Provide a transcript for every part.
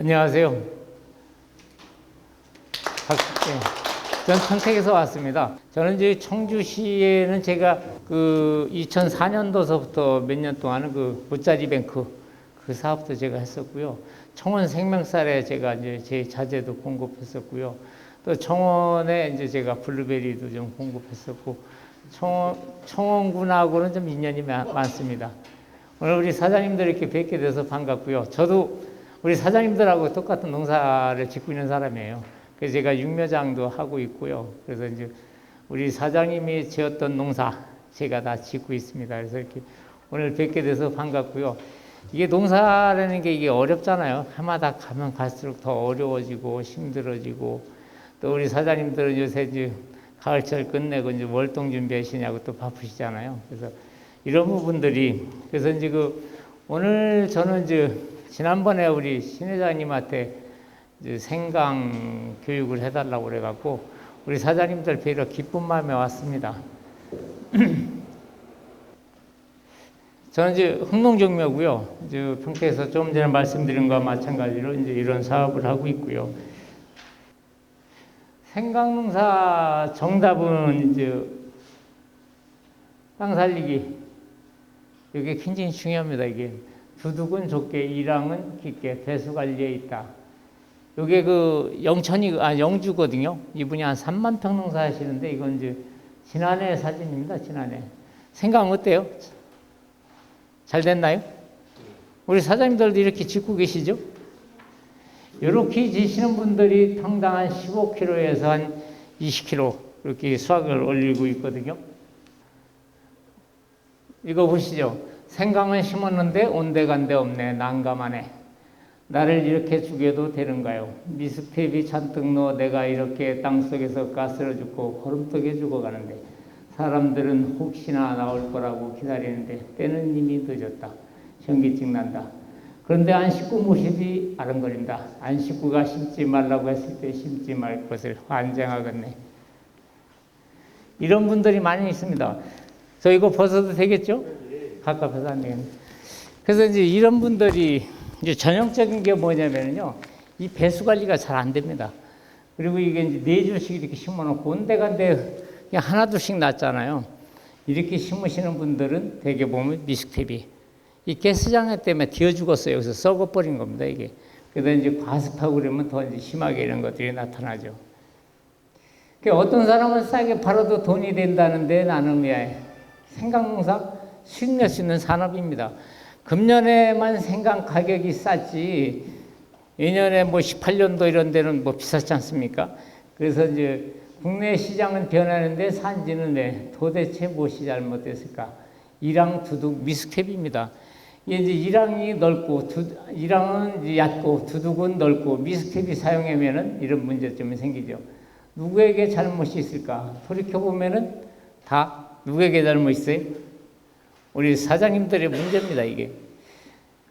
안녕하세요. 전 평택에서 왔습니다. 저는 이제 청주시에는 제가 그 2004년도서부터 몇 년 동안은 그 보짜리 뱅크 그 사업도 제가 했었고요. 청원 생명쌀에 제가 이제 제 자재도 공급했었고요. 또 청원에 이제 제가 블루베리도 좀 공급했었고, 청원군하고는 좀 인연이 많습니다. 오늘 우리 사장님들 이렇게 뵙게 돼서 반갑고요. 저도 우리 사장님들하고 똑같은 농사를 짓고 있는 사람이에요. 그래서 제가 육묘장도 하고 있고요. 그래서 이제 우리 사장님이 지었던 농사 제가 다 짓고 있습니다. 그래서 이렇게 오늘 뵙게 돼서 반갑고요. 이게 농사라는 게 이게 어렵잖아요. 해마다 가면 갈수록 더 어려워지고 힘들어지고, 또 우리 사장님들은 요새 이제 가을철 끝내고 이제 월동 준비하시냐고 또 바쁘시잖아요. 그래서 이런 부분들이, 그래서 이제 오늘 저는 이제 지난번에 우리 신 회장님한테 이제 생강 교육을 해달라고 그래갖고 우리 사장님들 뵈러 기쁜 마음에 왔습니다. 저는 이제 흥농정묘고요. 이제 평택에서 좀 전에 말씀드린 것과 마찬가지로 이제 이런 사업을 하고 있고요. 생강농사 정답은 이제 땅 살리기. 이게 굉장히 중요합니다. 이게 두둑은 좁게, 이랑은 깊게, 배수 관리에 있다. 이게 그 영주거든요. 이분이 한 3만 평 농사 하시는데, 이건 이제 지난해 사진입니다. 지난해. 생강 어때요? 잘 됐나요? 우리 사장님들도 이렇게 짓고 계시죠? 이렇게 지시는 분들이 평당 한 15kg에서 한 20kg 이렇게 수확을 올리고 있거든요. 이거 보시죠. 생강은 심었는데 온데간데 없네. 난감하네. 나를 이렇게 죽여도 되는가요? 미스텝이 잔뜩 넣어 내가 이렇게 땅속에서 가스를 죽고 거름떡에 죽어가는데, 사람들은 혹시나 나올 거라고 기다리는데 때는 이미 늦었다. 현기증 난다. 그런데 안 심고 모습이 아른거린다. 안 심고가 심지 말라고 했을 때 심지 말 것을 환장하겠네. 이런 분들이 많이 있습니다. 저 이거 벗어도 되겠죠? 가깝해서 안 되겠네. 그래서 이제 이런 분들이 이제 전형적인 게 뭐냐면요, 이 배수 관리가 잘 안 됩니다. 그리고 이게 이제 4줄씩 이렇게 심어놓고 온데간데 그냥 하나둘씩 났잖아요. 이렇게 심으시는 분들은 대개 보면 미스텝이 이 가스장애 때문에 뒤어 죽었어요. 여기서 썩어버린 겁니다, 이게. 그래서 이제 과습하고 그러면 더 이제 심하게 이런 것들이 나타나죠. 그러니까 어떤 사람은 싸게 팔아도 돈이 된다는데, 나는 왜 생강농사 수익 낼 수 있는 산업입니다. 금년에만 생강 가격이 쌌지, 예년에 뭐 18년도 이런 데는 뭐 비쌌지 않습니까? 그래서 이제 국내 시장은 변하는데 산지는 왜 도대체 무엇이 잘못됐을까? 이랑 두둑 미스텝입니다. 이제 일항이 넓고 일항은 이제 얕고 두둑은 넓고 미스텝이 사용하면은 이런 문제점이 생기죠. 누구에게 잘못이 있을까? 돌이켜보면은 다 누구에게 잘못이 있어요? 우리 사장님들의 문제입니다, 이게.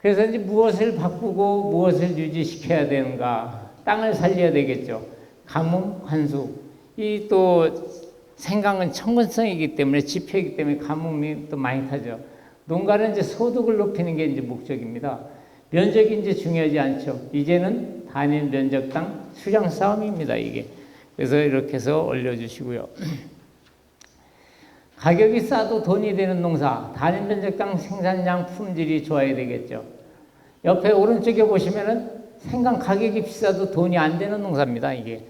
그래서 이제 무엇을 바꾸고 무엇을 유지시켜야 되는가? 땅을 살려야 되겠죠. 가뭄, 관수. 이 또 생강은 청근성이기 때문에, 지표이기 때문에 가뭄이 또 많이 타죠. 농가는 이제 소득을 높이는 게 이제 목적입니다. 면적이 이제 중요하지 않죠. 이제는 단일 면적당 수량 싸움입니다, 이게. 그래서 이렇게 해서 올려주시고요. 가격이 싸도 돈이 되는 농사, 단일 면적당 생산량 품질이 좋아야 되겠죠. 옆에 오른쪽에 보시면은 생강 가격이 비싸도 돈이 안 되는 농사입니다, 이게.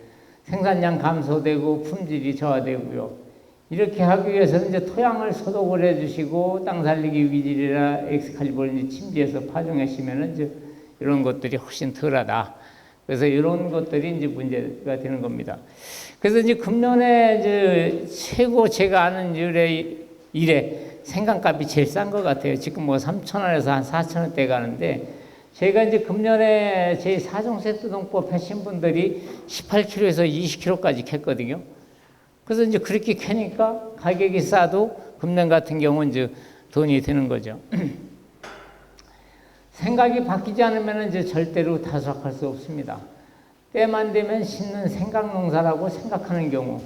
생산량 감소되고 품질이 저하되고요. 이렇게 하기 위해서는 이제 토양을 소독을 해주시고 땅 살리기 위질이나 엑스칼리버를 침지해서 파종하시면은 이제 이런 것들이 훨씬 덜하다. 그래서 이런 것들이 이제 문제가 되는 겁니다. 그래서 이제 금년에 이제 최고 제가 아는 이래 생강값이 제일 싼 것 같아요. 지금 뭐 3,000원에서 한 4,000원대 가는데, 제가 이제 금년에 제 4종 세트동법 하신 분들이 18kg에서 20kg까지 캤거든요. 그래서 이제 그렇게 캐니까 가격이 싸도 금년 같은 경우는 이제 돈이 되는 거죠. 생각이 바뀌지 않으면 이제 절대로 다수확할 수 없습니다. 때만 되면 심는 생강 농사라고 생각하는 경우,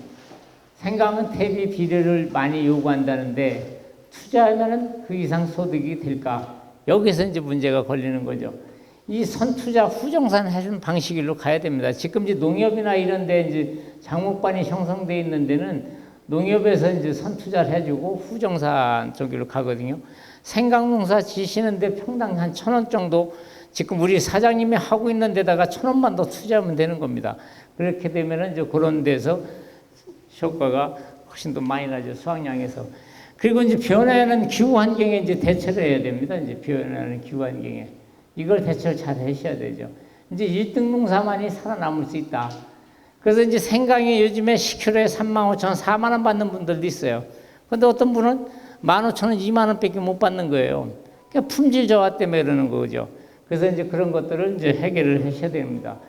생강은 대비 비료를 많이 요구한다는데 투자하면 그 이상 소득이 될까? 여기서 이제 문제가 걸리는 거죠. 이 선투자 후정산 해준 방식으로 가야 됩니다. 지금 이제 농협이나 이런 데 이제 장목반이 형성되어 있는 데는 농협에서 이제 선투자를 해주고 후정산 쪽으로 가거든요. 생강농사 지시는데 평당 한 1,000원 정도 지금 우리 사장님이 하고 있는 데다가 1,000원만 더 투자하면 되는 겁니다. 그렇게 되면은 이제 그런 데서 효과가 훨씬 더 많이 나죠. 수확량에서. 그리고 이제 변화하는 기후 환경에 이제 대처를 해야 됩니다. 이제 변화하는 기후 환경에. 이걸 대처를 잘 하셔야 되죠. 이제 1등 농사만이 살아남을 수 있다. 그래서 이제 생강이 요즘에 10kg에 35,000원, 4만 원 받는 분들도 있어요. 근데 어떤 분은 15,000원, 2만 원밖에 못 받는 거예요. 그러니까 품질 저하 때문에 그러는 거죠. 그래서 이제 그런 것들을 이제 해결을 하셔야 됩니다.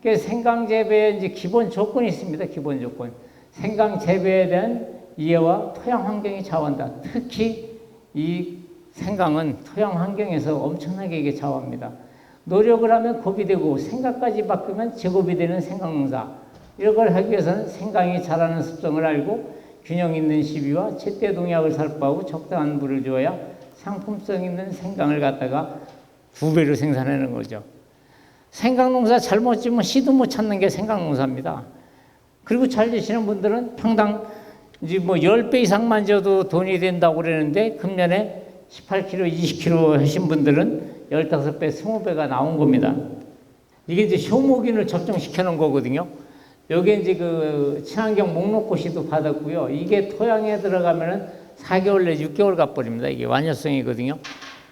그러니까 생강 재배에 이제 기본 조건이 있습니다. 기본 조건. 생강 재배에 대한 이해와 토양 환경이 좌우한다. 특히 이 생강은 토양 환경에서 엄청나게 이게 좌우합니다. 노력을 하면 곱이 되고 생각까지 바꾸면 제곱이 되는 생강농사. 이런 걸 하기 위해서는 생강이 자라는 습성을 알고 균형 있는 시비와 제때 농약을 살포하고 적당한 물을 주어야 상품성 있는 생강을 갖다가 2배로 생산하는 거죠. 생강농사 잘못 지면 씨도 못 찾는 게 생강농사입니다. 그리고 잘 되시는 분들은 평당 이제 뭐 10배 이상만 줘도 돈이 된다고 그러는데 금년에 18kg, 20kg 하신 분들은 15배, 20배가 나온 겁니다. 이게 이제 효모균을 접종시켜 놓은 거거든요. 여기 이제 그 친환경 목록고시도 받았고요. 이게 토양에 들어가면은 4개월 내 6개월 가버립니다. 이게 완효성이거든요.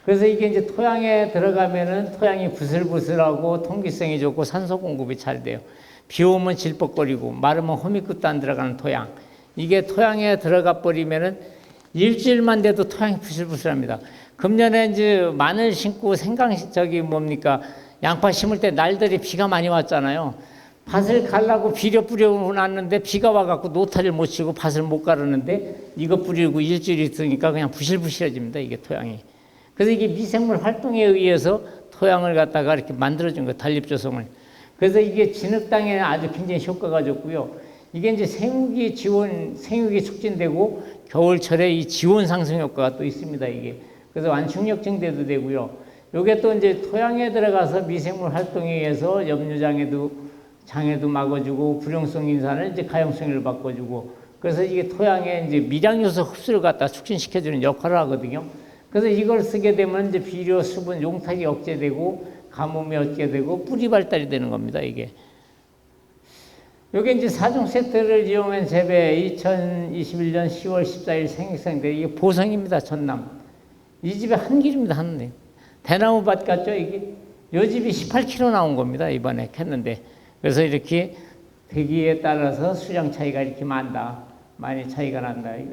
그래서 이게 이제 토양에 들어가면은 토양이 부슬부슬하고 통기성이 좋고 산소 공급이 잘 돼요. 비 오면 질퍽거리고 마르면 호미끝도 안 들어가는 토양. 이게 토양에 들어가 버리면은 일주일만 돼도 토양이 부슬부슬합니다. 금년에 이제 마늘 심고 생강 양파 심을 때 날들이 비가 많이 왔잖아요. 밭을 갈라고 비료 뿌려놨는데 비가 와갖고 노타리를 못 치고 밭을 못 가르는데 이거 뿌리고 일주일 있으니까 그냥 부실부실해집니다. 이게 토양이. 그래서 이게 미생물 활동에 의해서 토양을 갖다가 이렇게 만들어준 거예요. 단립조성을. 그래서 이게 진흙땅에 아주 굉장히 효과가 좋고요. 이게 이제 생육이 촉진되고 겨울철에 이 지온 상승 효과가 또 있습니다. 이게. 그래서 완충력 증대도 되고요. 요게 또 이제 토양에 들어가서 미생물 활동에 의해서 장애도 막아주고 불용성 인산을 이제 가용성을 바꿔주고 그래서 이게 토양에 이제 미량요소 흡수를 갖다 촉진시켜주는 역할을 하거든요. 그래서 이걸 쓰게 되면 이제 비료, 수분, 용탁이 억제되고 가뭄이 억제되고 뿌리 발달이 되는 겁니다. 이게. 요게 이제 4종 세트를 이용한 재배 2021년 10월 14일 생육상인데 이게 보성입니다. 전남. 이 집에 한 길입니다. 한 길. 대나무밭 같죠? 이게. 요 집이 18kg 나온 겁니다. 이번에 캤는데. 그래서 이렇게 대기에 따라서 수량 차이가 이렇게 많이 차이가 난다. 이거.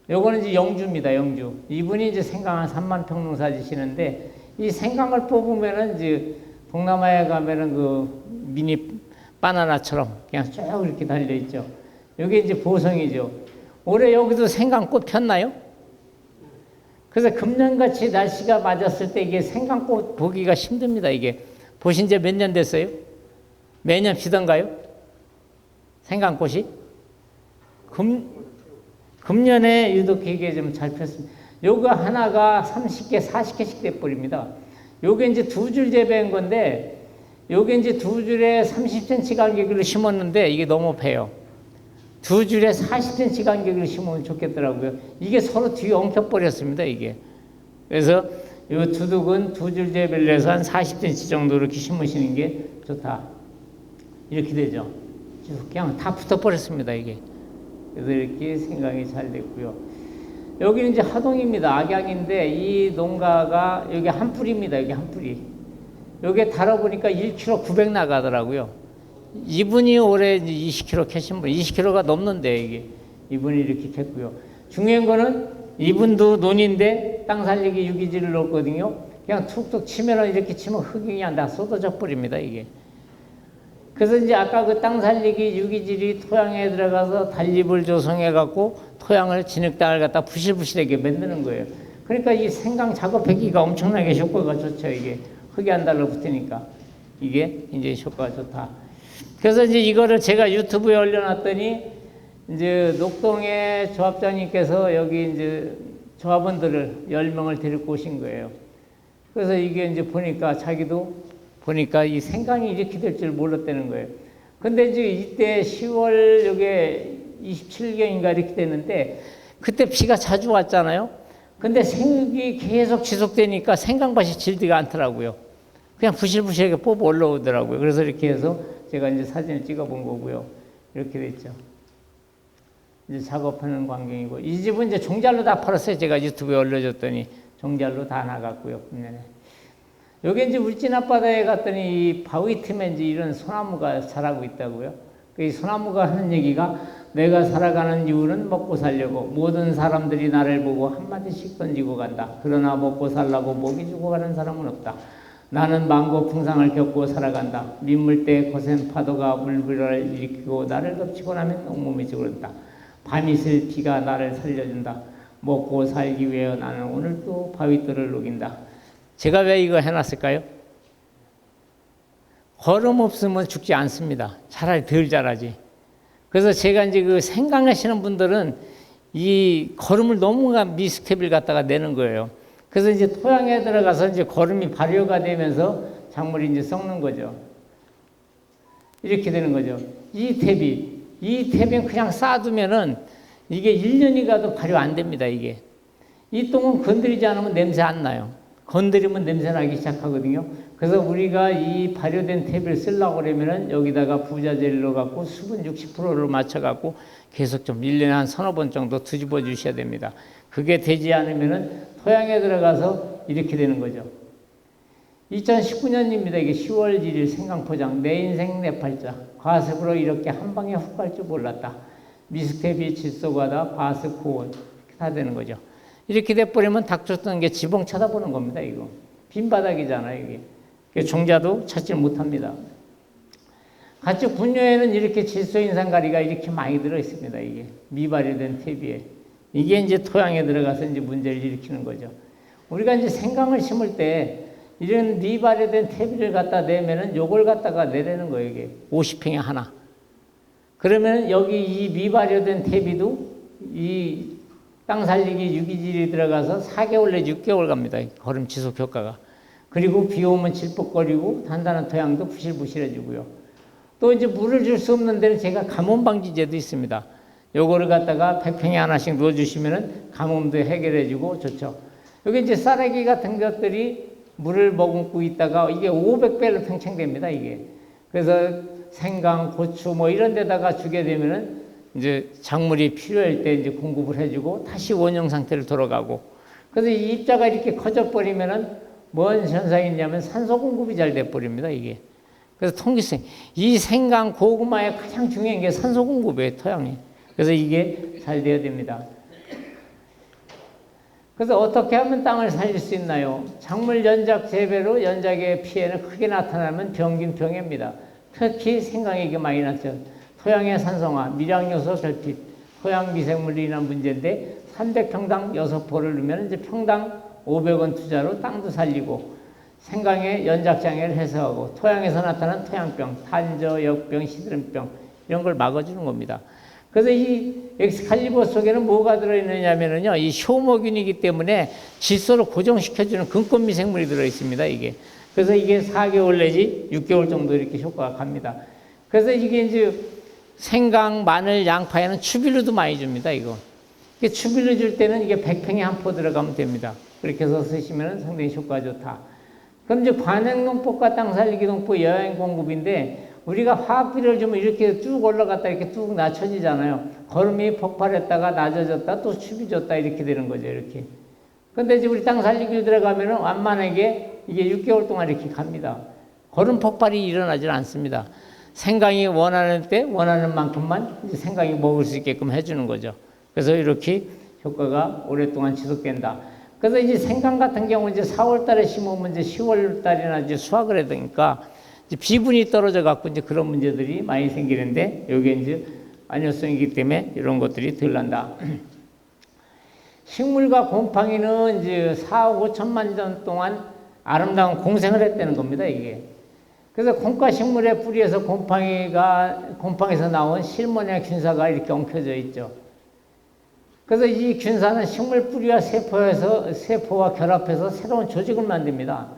요거는 이제 영주입니다. 영주. 이분이 이제 생강 한 3만 평 농사 지시는데 이 생강을 뽑으면은 이제 동남아에 가면은 그 미니 바나나처럼 그냥 쭉 이렇게 달려 있죠. 이게 이제 보성이죠. 올해 여기도 생강꽃 폈나요? 그래서 금년같이 날씨가 맞았을 때 이게 생강꽃 보기가 힘듭니다. 이게 보신 지 몇 년 됐어요? 매년 피던가요? 생강꽃이? 금년에 유독 이게 좀 잘 폈습니다. 요거 하나가 30개, 40개씩 돼버립니다. 요게 이제 2줄 재배한 건데 요게 이제 2줄에 30cm 간격으로 심었는데 이게 너무 패요. 2줄에 40cm 간격으로 심으면 좋겠더라고요. 이게 서로 뒤에 엉켜버렸습니다. 이게. 그래서 요 두둑은 2줄 재배를 해서 한 40cm 정도 이렇게 심으시는 게 좋다. 이렇게 되죠. 그냥 다 붙어버렸습니다. 이게. 그래서 이렇게 생각이 잘 됐고요. 여기는 이제 하동입니다. 악양인데 이 농가가 여기 한 뿌리입니다. 여기 한 뿌리. 여기에 달아보니까 1kg 900 나가더라고요. 이분이 올해 20kg 캐신 분, 20kg가 넘는데 이게 이분이 이렇게 캤고요. 중요한 거는 이분도 논인데 땅 살리기 유기질을 넣었거든요. 그냥 툭툭 치면은 이렇게 치면 흙이 그냥 다 쏟아져 버립니다. 이게. 그래서 이제 아까 그 땅 살리기 유기질이 토양에 들어가서 단립을 조성해 갖고 토양을 진흙땅을 갖다 부실부실하게 만드는 거예요. 그러니까 이 생강 작업하기가 엄청나게 효과가 좋죠. 이게 흙이 안 달라붙으니까 이게 이제 효과가 좋다. 그래서 이제 이거를 제가 유튜브에 올려놨더니 이제 녹동의 조합장님께서 여기 이제 조합원들을 10명을 데리고 오신 거예요. 그래서 이게 이제 보니까 자기도 보니까 이 생강이 이렇게 될 줄 몰랐다는 거예요. 근데 이제 이때 10월 요게 27경인가 이렇게 됐는데 그때 비가 자주 왔잖아요. 근데 생육이 계속 지속되니까 생강밭이 질지가 않더라고요. 그냥 부실부실하게 뽑아 올라오더라고요. 그래서 이렇게 해서 제가 이제 사진을 찍어 본 거고요. 이렇게 됐죠. 이제 작업하는 광경이고, 이 집은 이제 종잘로 다 팔았어요. 제가 유튜브에 올려줬더니 종잘로 다 나갔고요. 분면에. 여기 이제 울진 앞바다에 갔더니 이 바위 틈에 이제 이런 소나무가 자라고 있다고요. 이 소나무가 하는 얘기가 내가 살아가는 이유는 먹고 살려고 모든 사람들이 나를 보고 한마디씩 던지고 간다. 그러나 먹고 살라고 먹이 주고 가는 사람은 없다. 나는 만고 풍상을 겪고 살아간다. 민물때 거센 파도가 물비를 일으키고 나를 덮치고 나면 온몸이 찌그러진다. 밤이슬 비가 나를 살려준다. 먹고 살기 위해 나는 오늘도 바위돌을 녹인다. 제가 왜 이거 해놨을까요? 걸음 없으면 죽지 않습니다. 차라리 덜 자라지. 그래서 제가 이제 그 생강하시는 분들은 이 거름을 너무 미스텝을 갖다가 내는 거예요. 그래서 이제 토양에 들어가서 이제 거름이 발효가 되면서 작물이 이제 썩는 거죠. 이렇게 되는 거죠. 이 탭이 그냥 쌓아두면은 이게 1년이 가도 발효 안 됩니다, 이게. 이 똥은 건드리지 않으면 냄새 안 나요. 건드리면 냄새 나기 시작하거든요. 그래서 우리가 이 발효된 탭을 쓰려고 그러면은 여기다가 부자재를 넣어갖고 수분 60%를 맞춰갖고 계속 좀 1년에 한 서너 번 정도 뒤집어 주셔야 됩니다. 그게 되지 않으면은 토양에 들어가서 이렇게 되는 거죠. 2019년입니다. 이게 10월 1일 생강포장. 내 인생 내 팔자. 과습으로 이렇게 한 방에 훅 갈 줄 몰랐다. 미스텝이 질소가다 과습 고온. 이렇게 다 되는 거죠. 이렇게 돼버리면 닭 쫓는 게 지붕 쳐다보는 겁니다. 이거 빈 바닥이잖아요. 이게 종자도 찾지 못합니다. 가축 분뇨에는 이렇게 질소인산가리가 이렇게 많이 들어 있습니다. 이게 미발효된 탭이에 이게 이제 토양에 들어가서 이제 문제를 일으키는 거죠. 우리가 이제 생강을 심을 때 이런 미발효된 탭을 갖다 내면은 요걸 갖다가 내려는 거예요. 이게 50평에 하나. 그러면 여기 이 미발효된 탭이도 이 땅 살리기 유기질이 들어가서 4개월 내지 6개월 갑니다. 거름 지속 효과가. 그리고 비 오면 질퍽거리고 단단한 토양도 부실부실해지고요. 또 이제 물을 줄 수 없는 데는 제가 가뭄 방지제도 있습니다. 요거를 갖다가 100평에 하나씩 넣어주시면은 가뭄도 해결해주고 좋죠. 여기 이제 쌀래기 같은 것들이 물을 머금고 있다가 이게 500배로 팽창됩니다. 이게. 그래서 생강, 고추 뭐 이런 데다가 주게 되면은 이제 작물이 필요할 때 이제 공급을 해주고 다시 원형 상태로 돌아가고. 그래서 이 입자가 이렇게 커져버리면은 뭔 현상이 있냐면 산소 공급이 잘 돼버립니다. 이게. 그래서 통기성. 이 생강, 고구마의 가장 중요한 게 산소 공급이에요. 토양에. 그래서 이게 잘 돼야 됩니다. 그래서 어떻게 하면 땅을 살릴 수 있나요? 작물 연작 재배로 연작의 피해는 크게 나타나면 병긴 병해입니다. 특히 생강이 이게 많이 났죠. 토양의 산성화, 미량요소 결핍, 토양 미생물로 인한 문제인데 300평당 6포를 넣으면 이제 평당 500원 투자로 땅도 살리고 생강의 연작장애를 해소하고 토양에서 나타난 토양병, 탄저, 역병, 시드름병 이런 걸 막아주는 겁니다. 그래서 이 엑스칼리버 속에는 뭐가 들어있느냐면요, 이 효모균이기 때문에 질소를 고정시켜주는 근권 미생물이 들어있습니다. 이게. 그래서 이게 4개월 내지 6개월 정도 이렇게 효과가 갑니다. 그래서 이게 이제 생강, 마늘, 양파에는 추빌루도 많이 줍니다. 이거. 추빌루 줄 때는 이게 100평에 한 포 들어가면 됩니다. 그렇게 해서 쓰시면 상당히 효과가 좋다. 그럼 이제 관행농법과 땅살리기 농법 여행 공급인데 우리가 화학비료를 주면 이렇게 쭉 올라갔다 이렇게 쭉 낮춰지잖아요. 거름이 폭발했다가 낮아졌다 또 추비 줬다 이렇게 되는 거죠. 이렇게. 근데 이제 우리 땅살리기로 들어가면은 완만하게 이게 6개월 동안 이렇게 갑니다. 거름 폭발이 일어나질 않습니다. 생강이 원하는 때 원하는 만큼만 이제 생강이 먹을 수 있게끔 해주는 거죠. 그래서 이렇게 효과가 오랫동안 지속된다. 그래서 이제 생강 같은 경우 이제 4월 달에 심으면 이제 10월 달이나 이제 수확을 해야 되니까 이제 비분이 떨어져 갖고 이제 그런 문제들이 많이 생기는데 여기에 이제 안효성이기 때문에 이런 것들이 덜 난다. 식물과 곰팡이는 이제 4억 5천만 년 동안 아름다운 공생을 했다는 겁니다, 이게. 그래서 콩과 식물의 뿌리에서 곰팡이에서 나온 실모니아 균사가 이렇게 엉켜져 있죠. 그래서 이 균사는 식물 뿌리와 세포와 결합해서 새로운 조직을 만듭니다.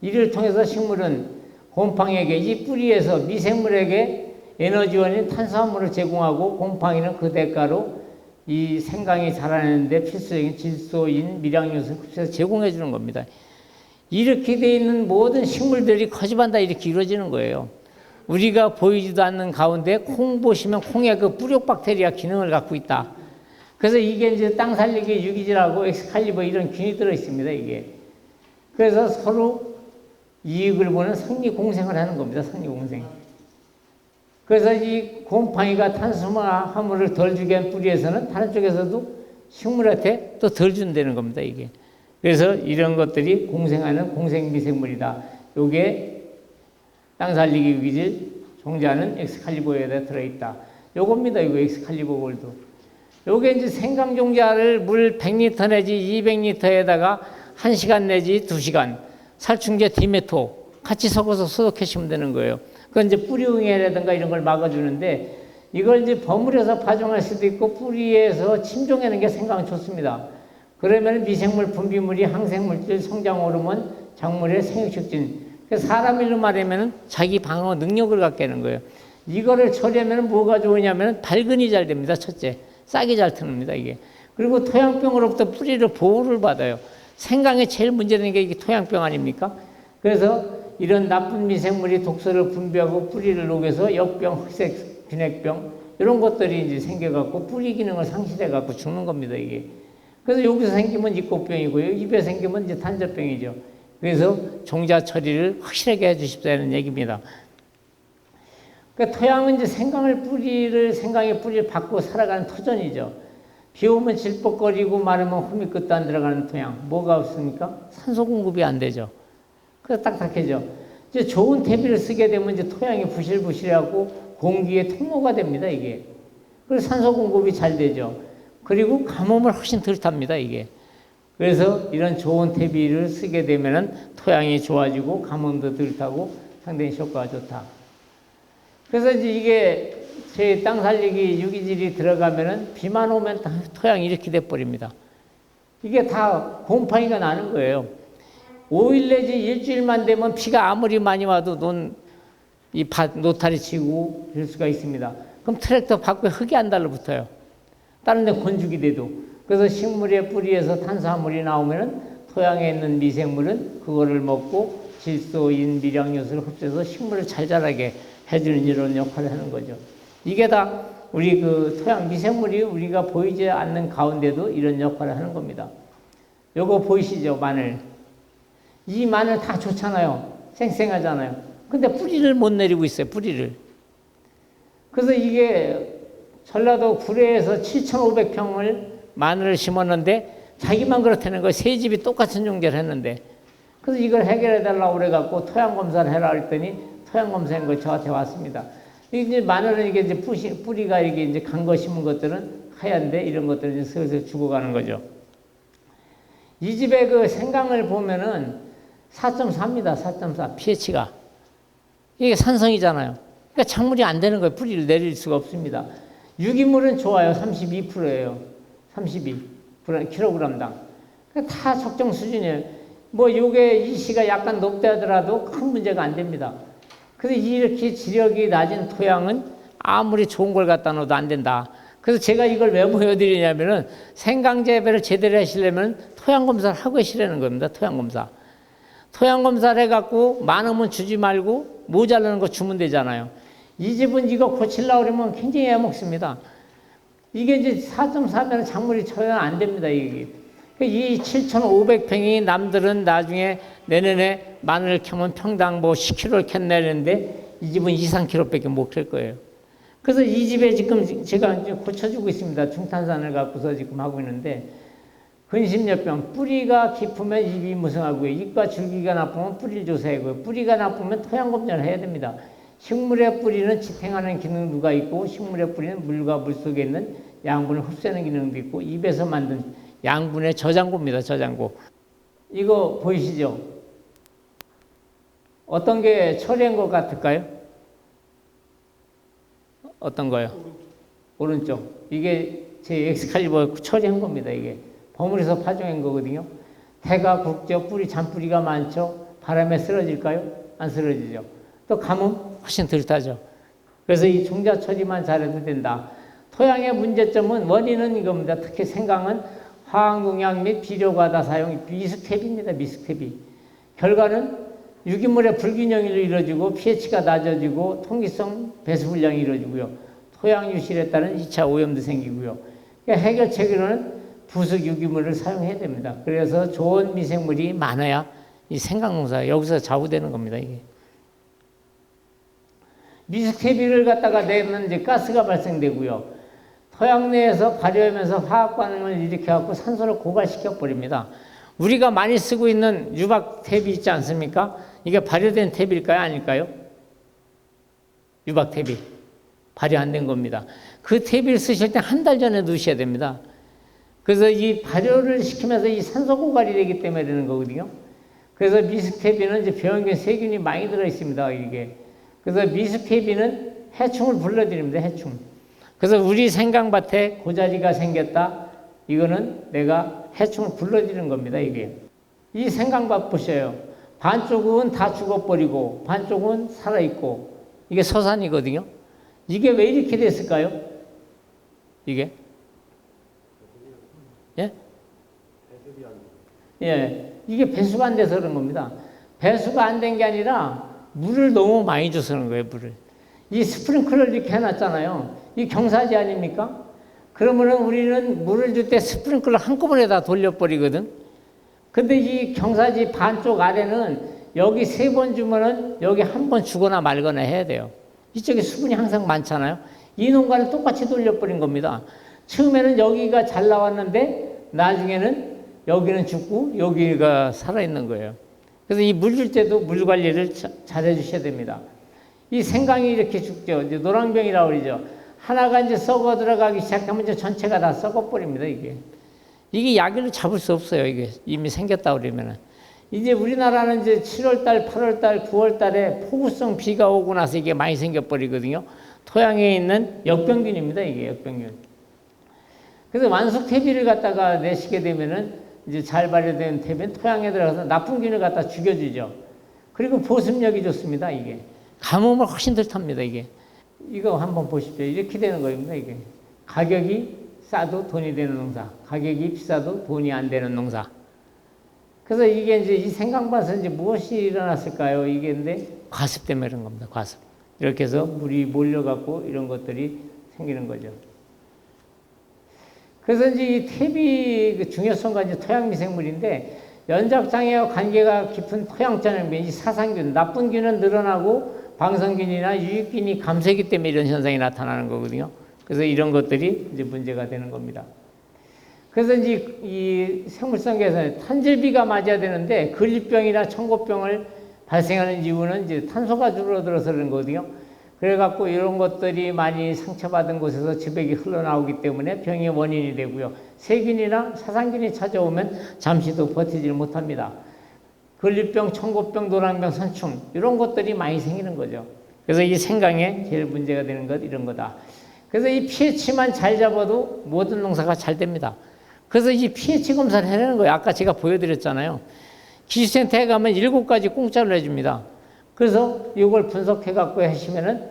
이를 통해서 식물은 곰팡이에게 이 뿌리에서 미생물에게 에너지원인 탄수화물을 제공하고 곰팡이는 그 대가로 이 생강이 자라는데 필수적인 질소인 미량요소를 흡수해서 제공해 주는 겁니다. 이렇게 돼 있는 모든 식물들이 거짓말다 이렇게 이루어지는 거예요. 우리가 보이지도 않는 가운데 콩 보시면 콩에 그 뿌욕 박테리아 기능을 갖고 있다. 그래서 이게 이제 땅 살리기 유기질하고 엑스칼리버 이런 균이 들어 있습니다, 이게. 그래서 서로 이익을 보는 상리 공생을 하는 겁니다, 상리 공생. 그래서 이 곰팡이가 탄수화물을 덜 주게 한 뿌리에서는 다른 쪽에서도 식물한테 또 덜 준다는 겁니다, 이게. 그래서 이런 것들이 공생하는 공생미생물이다. 요게 땅 살리기 유기질 종자는 엑스칼리버에다 들어있다. 요겁니다, 이거 엑스칼리버 골드. 요게 이제 생강 종자를 물 100리터 내지 200리터에다가 1시간 내지 2시간 살충제 디메토 같이 섞어서 소독하시면 되는 거예요. 그건 이제 뿌리응애라든가 이런 걸 막아주는데 이걸 이제 버무려서 파종할 수도 있고 뿌리에서 침종하는 게 생강은 좋습니다. 그러면 미생물 분비물이 항생물질, 성장 호르몬, 작물의 생육촉진. 사람 일로 말하면 자기 방어 능력을 갖게 하는 거예요. 이거를 처리하면 뭐가 좋으냐면 발근이 잘 됩니다. 첫째. 싹이 잘 트는니다, 이게. 그리고 토양병으로부터 뿌리를 보호를 받아요. 생강에 제일 문제되는 게 이게 토양병 아닙니까? 그래서 이런 나쁜 미생물이 독소를 분비하고 뿌리를 녹여서 역병, 흑색, 균핵병 이런 것들이 이제 생겨갖고 뿌리 기능을 상실해갖고 죽는 겁니다, 이게. 그래서 여기서 생기면 입꽃병이고요. 입에 생기면 이제 탄저병이죠. 그래서 종자 처리를 확실하게 해주십사는 얘기입니다. 그러니까 토양은 이제 생강의 뿌리를 받고 살아가는 터전이죠. 비 오면 질퍽거리고 마르면 홈이 끝도 안 들어가는 토양. 뭐가 없습니까? 산소 공급이 안 되죠. 그래서 딱딱해져. 이제 좋은 퇴비를 쓰게 되면 이제 토양이 부실부실하고 공기의 통로가 됩니다, 이게. 그래서 산소 공급이 잘 되죠. 그리고 가뭄을 훨씬 덜 탑니다, 이게. 그래서 이런 좋은 퇴비를 쓰게 되면은 토양이 좋아지고 가뭄도 덜 타고 상당히 효과가 좋다. 그래서 이제 이게 제 땅 살리기 유기질이 들어가면은 비만 오면 토양이 이렇게 돼버립니다. 이게 다 곰팡이가 나는 거예요. 5일 내지 일주일만 되면 비가 아무리 많이 와도 노탈이 치고 이럴 수가 있습니다. 그럼 트랙터 바퀴에 흙이 한 달로 붙어요. 다른 데 건조기 돼도. 그래서 식물의 뿌리에서 탄수화물이 나오면은 토양에 있는 미생물은 그거를 먹고 질소인 미량요소를 흡수해서 식물을 잘 자라게 해주는 이런 역할을 하는 거죠. 이게 다 우리 그 토양 미생물이 우리가 보이지 않는 가운데도 이런 역할을 하는 겁니다. 요거 보이시죠? 마늘. 이 마늘 다 좋잖아요. 쌩쌩하잖아요. 근데 뿌리를 못 내리고 있어요. 뿌리를. 그래서 이게 전라도 구례에서 7,500평을 마늘을 심었는데 자기만 그렇다는 거예요. 세 집이 똑같은 종자를 했는데. 그래서 이걸 해결해달라고 그래갖고 토양검사를 해라 그랬더니 토양검사한 거 저한테 왔습니다. 이제 마늘은 이게 이제 뿌리가 이게 이제 간 거 심은 것들은 하얀데 이런 것들은 이제 슬슬 죽어가는 거죠. 이 집의 그 생강을 보면은 4.4입니다. 4.4. pH가. 이게 산성이잖아요. 그러니까 작물이 안 되는 거예요. 뿌리를 내릴 수가 없습니다. 유기물은 좋아요. 32%예요. 32kg당. 그러니까 다 적정 수준이에요. 뭐 요게 이시가 약간 높다 하더라도 큰 문제가 안 됩니다. 그래서 이렇게 지력이 낮은 토양은 아무리 좋은 걸 갖다 놓아도 안 된다. 그래서 제가 이걸 왜 보여드리냐면은 생강 재배를 제대로 하시려면 토양검사를 하고 계시라는 겁니다. 토양검사. 토양검사를 해갖고 많으면 주지 말고 모자라는 거 주면 되잖아요. 이 집은 이거 고치려고 그러면 굉장히 애먹습니다. 이게 이제 4.4면 작물이 전혀 안 됩니다. 이게. 이 7,500평이 남들은 나중에 내년에 마늘을 캐면 평당 뭐 10kg를 캔내는데 이 집은 2, 3kg밖에 못 캘 거예요. 그래서 이 집에 지금 제가 이제 고쳐주고 있습니다. 중탄산을 갖고서 지금 하고 있는데 근심엽병, 뿌리가 깊으면 잎이 무성하고요. 잎과 줄기가 나쁘면 뿌리를 조사하고요. 뿌리가 나쁘면 토양검사를 해야 됩니다. 식물의 뿌리는 지탱하는 기능도가 있고 식물의 뿌리는 물과 물 속에 있는 양분을 흡수하는 기능도 있고 입에서 만든 양분의 저장고입니다. 저장고. 이거 보이시죠? 어떤 게 처리한 것 같을까요? 어떤 거요? 오른쪽. 이게 제 엑스칼리버 처리한 겁니다. 이게 버무려서 파종한 거거든요. 해가 굵죠. 뿌리 잔뿌리가 많죠. 바람에 쓰러질까요? 안 쓰러지죠. 또 감은 훨씬 덜 타죠. 그래서 이 종자 처리만 잘해도 된다. 토양의 문제점은 원인은 이겁니다. 특히 생강은 화학농약 및 비료과다 사용, 미스텝입니다. 미스텝이. 결과는 유기물의 불균형이 이루어지고 pH가 낮아지고 통기성 배수 불량이 이루어지고요. 토양 유실에 따른 2차 오염도 생기고요. 그러니까 해결책으로는 부숙 유기물을 사용해야 됩니다. 그래서 좋은 미생물이 많아야 이 생강농사가 여기서 좌우되는 겁니다. 이게. 미스테비를 갖다가 내면 이제 가스가 발생되고요. 토양 내에서 발효하면서 화학 반응을 일으켜갖고 산소를 고갈시켜 버립니다. 우리가 많이 쓰고 있는 유박 탭이 있지 않습니까? 이게 발효된 탭일까요? 아닐까요? 유박 탭이 발효 안 된 겁니다. 그 탭을 쓰실 때 한 달 전에 넣으셔야 됩니다. 그래서 이 발효를 시키면서 이 산소 고갈이 되기 때문에 되는 거거든요. 그래서 미스테비는 이제 병균, 세균이 많이 들어 있습니다. 이게. 그래서 미스테비는 해충을 불러들입니다. 해충. 그래서 우리 생강밭에 고자리가 생겼다. 이거는 내가 해충을 불러들이는 겁니다. 이게. 이 생강밭 보셔요. 반쪽은 다 죽어버리고 반쪽은 살아있고 이게 서산이거든요. 이게 왜 이렇게 됐을까요? 이게? 예? 예. 이게 배수가 안 돼서 그런 겁니다. 배수가 안 된 게 아니라 물을 너무 많이 줘서 그런 거예요, 물을. 이 스프링클러를 이렇게 해놨잖아요. 이 경사지 아닙니까? 그러면은 우리는 물을 줄 때 스프링클러 한꺼번에 다 돌려버리거든. 근데 이 경사지 반쪽 아래는 여기 3번 주면은 여기 한 번 주거나 말거나 해야 돼요. 이쪽에 수분이 항상 많잖아요. 이 농가는 똑같이 돌려버린 겁니다. 처음에는 여기가 잘 나왔는데 나중에는 여기는 죽고 여기가 살아있는 거예요. 그래서 이 물 줄 때도 물 관리를 잘 해주셔야 됩니다. 이 생강이 이렇게 죽죠. 이제 노랑병이라고 그러죠. 하나가 이제 썩어 들어가기 시작하면 이제 전체가 다 썩어버립니다, 이게. 이게 약으로 잡을 수 없어요, 이게. 이미 생겼다 그러면은. 이제 우리나라는 이제 7월달, 8월달, 9월달에 폭우성 비가 오고 나서 이게 많이 생겨버리거든요. 토양에 있는 역병균입니다, 이게 역병균. 그래서 완숙 퇴비를 갖다가 내시게 되면은 이제 잘 발효된 퇴비는 토양에 들어가서 나쁜 균을 갖다 죽여주죠. 그리고 보습력이 좋습니다, 이게. 가뭄을 훨씬 덜 탑니다, 이게. 이거 한번 보십시오. 이렇게 되는 겁니다, 이게. 가격이 싸도 돈이 되는 농사, 가격이 비싸도 돈이 안 되는 농사. 그래서 이게 이제 이 생강밭은 이제 무엇이 일어났을까요? 이게 근데 과습 때문에 그런 겁니다, 과습. 이렇게 해서 물이 몰려갖고 이런 것들이 생기는 거죠. 그래서 이제 이 퇴비 그 중요성과 이제 토양 미생물인데 연작장애와 관계가 깊은 토양전염병, 이 사상균, 나쁜 균은 늘어나고 방성균이나 유익균이 감소하기 때문에 이런 현상이 나타나는 거거든요. 그래서 이런 것들이 이제 문제가 되는 겁니다. 그래서 이제 이 생물성 개선에 탄절비가 맞아야 되는데 근립병이나 청고병을 발생하는 이유는 이제 탄소가 줄어들어서 그런 거거든요. 그래갖고 이런 것들이 많이 상처받은 곳에서 지백이 흘러나오기 때문에 병의 원인이 되고요. 세균이나 사상균이 찾아오면 잠시도 버티질 못합니다. 근립병, 청고병, 노랑병, 선충 이런 것들이 많이 생기는 거죠. 그래서 이 생강에 제일 문제가 되는 것 이런 거다. 그래서 이 pH만 잘 잡아도 모든 농사가 잘 됩니다. 그래서 이 pH 검사를 해내는 거예요. 아까 제가 보여드렸잖아요. 기술센터에 가면 7가지 공짜로 해줍니다. 그래서 이걸 분석해갖고 하시면은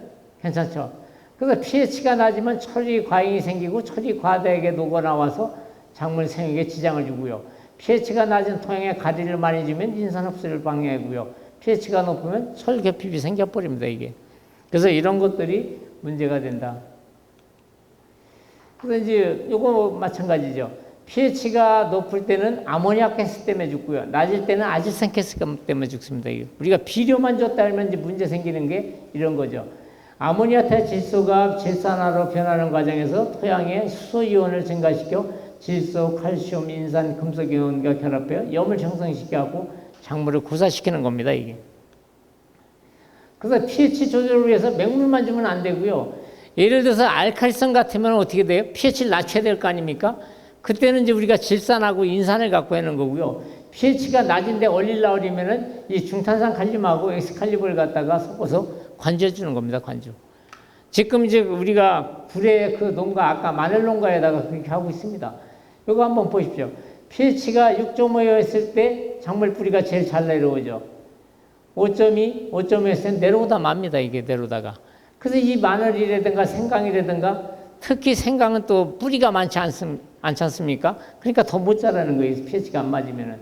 괜찮죠. 그래서 pH가 낮으면 처리 과잉이 생기고 처리 과다하게 녹아나와서 작물 생육에 지장을 주고요. pH가 낮은 토양에 가리를 많이 주면 인산 흡수를 방해하고요. pH가 높으면 철 결핍이 생겨버립니다, 이게. 그래서 이런 것들이 문제가 된다. 그래서 이제 요거 마찬가지죠. pH가 높을 때는 아모니아 가스 때문에 죽고요. 낮을 때는 아질산 가스 때문에 죽습니다. 우리가 비료만 줬다 하면 이제 문제 생기는 게 이런 거죠. 아모니아타 질소가 질산화로 변하는 과정에서 토양의 수소 이온을 증가시켜 질소, 칼슘, 인산, 금속 이온과 결합하여 염을 형성시켜갖고 작물을 고사시키는 겁니다, 이게. 그래서 pH 조절을 위해서 맹물만 주면 안 되고요. 예를 들어서 알칼리성 같으면 어떻게 돼요? pH를 낮춰야 될 거 아닙니까? 그때는 이제 우리가 질산하고 인산을 갖고 하는 거고요. pH가 낮은데 올리려고 그러면은 이 중탄산 칼륨하고 엑스칼리버를 갖다가 섞어서 관주해 주는 겁니다, 관주. 지금 이제 우리가 불의 그 농가, 아까 마늘 농가에다가 그렇게 하고 있습니다. 이거 한번 보십시오. pH가 6.5였을 때 작물 뿌리가 제일 잘 내려오죠. 5.2, 5.5였을 때 내려오다 맙니다. 이게 내려오다가. 그래서 이 마늘이라든가 생강이라든가 특히 생강은 또 뿌리가 많지 않습니까? 그러니까 더 못 자라는 거예요. pH가 안 맞으면은.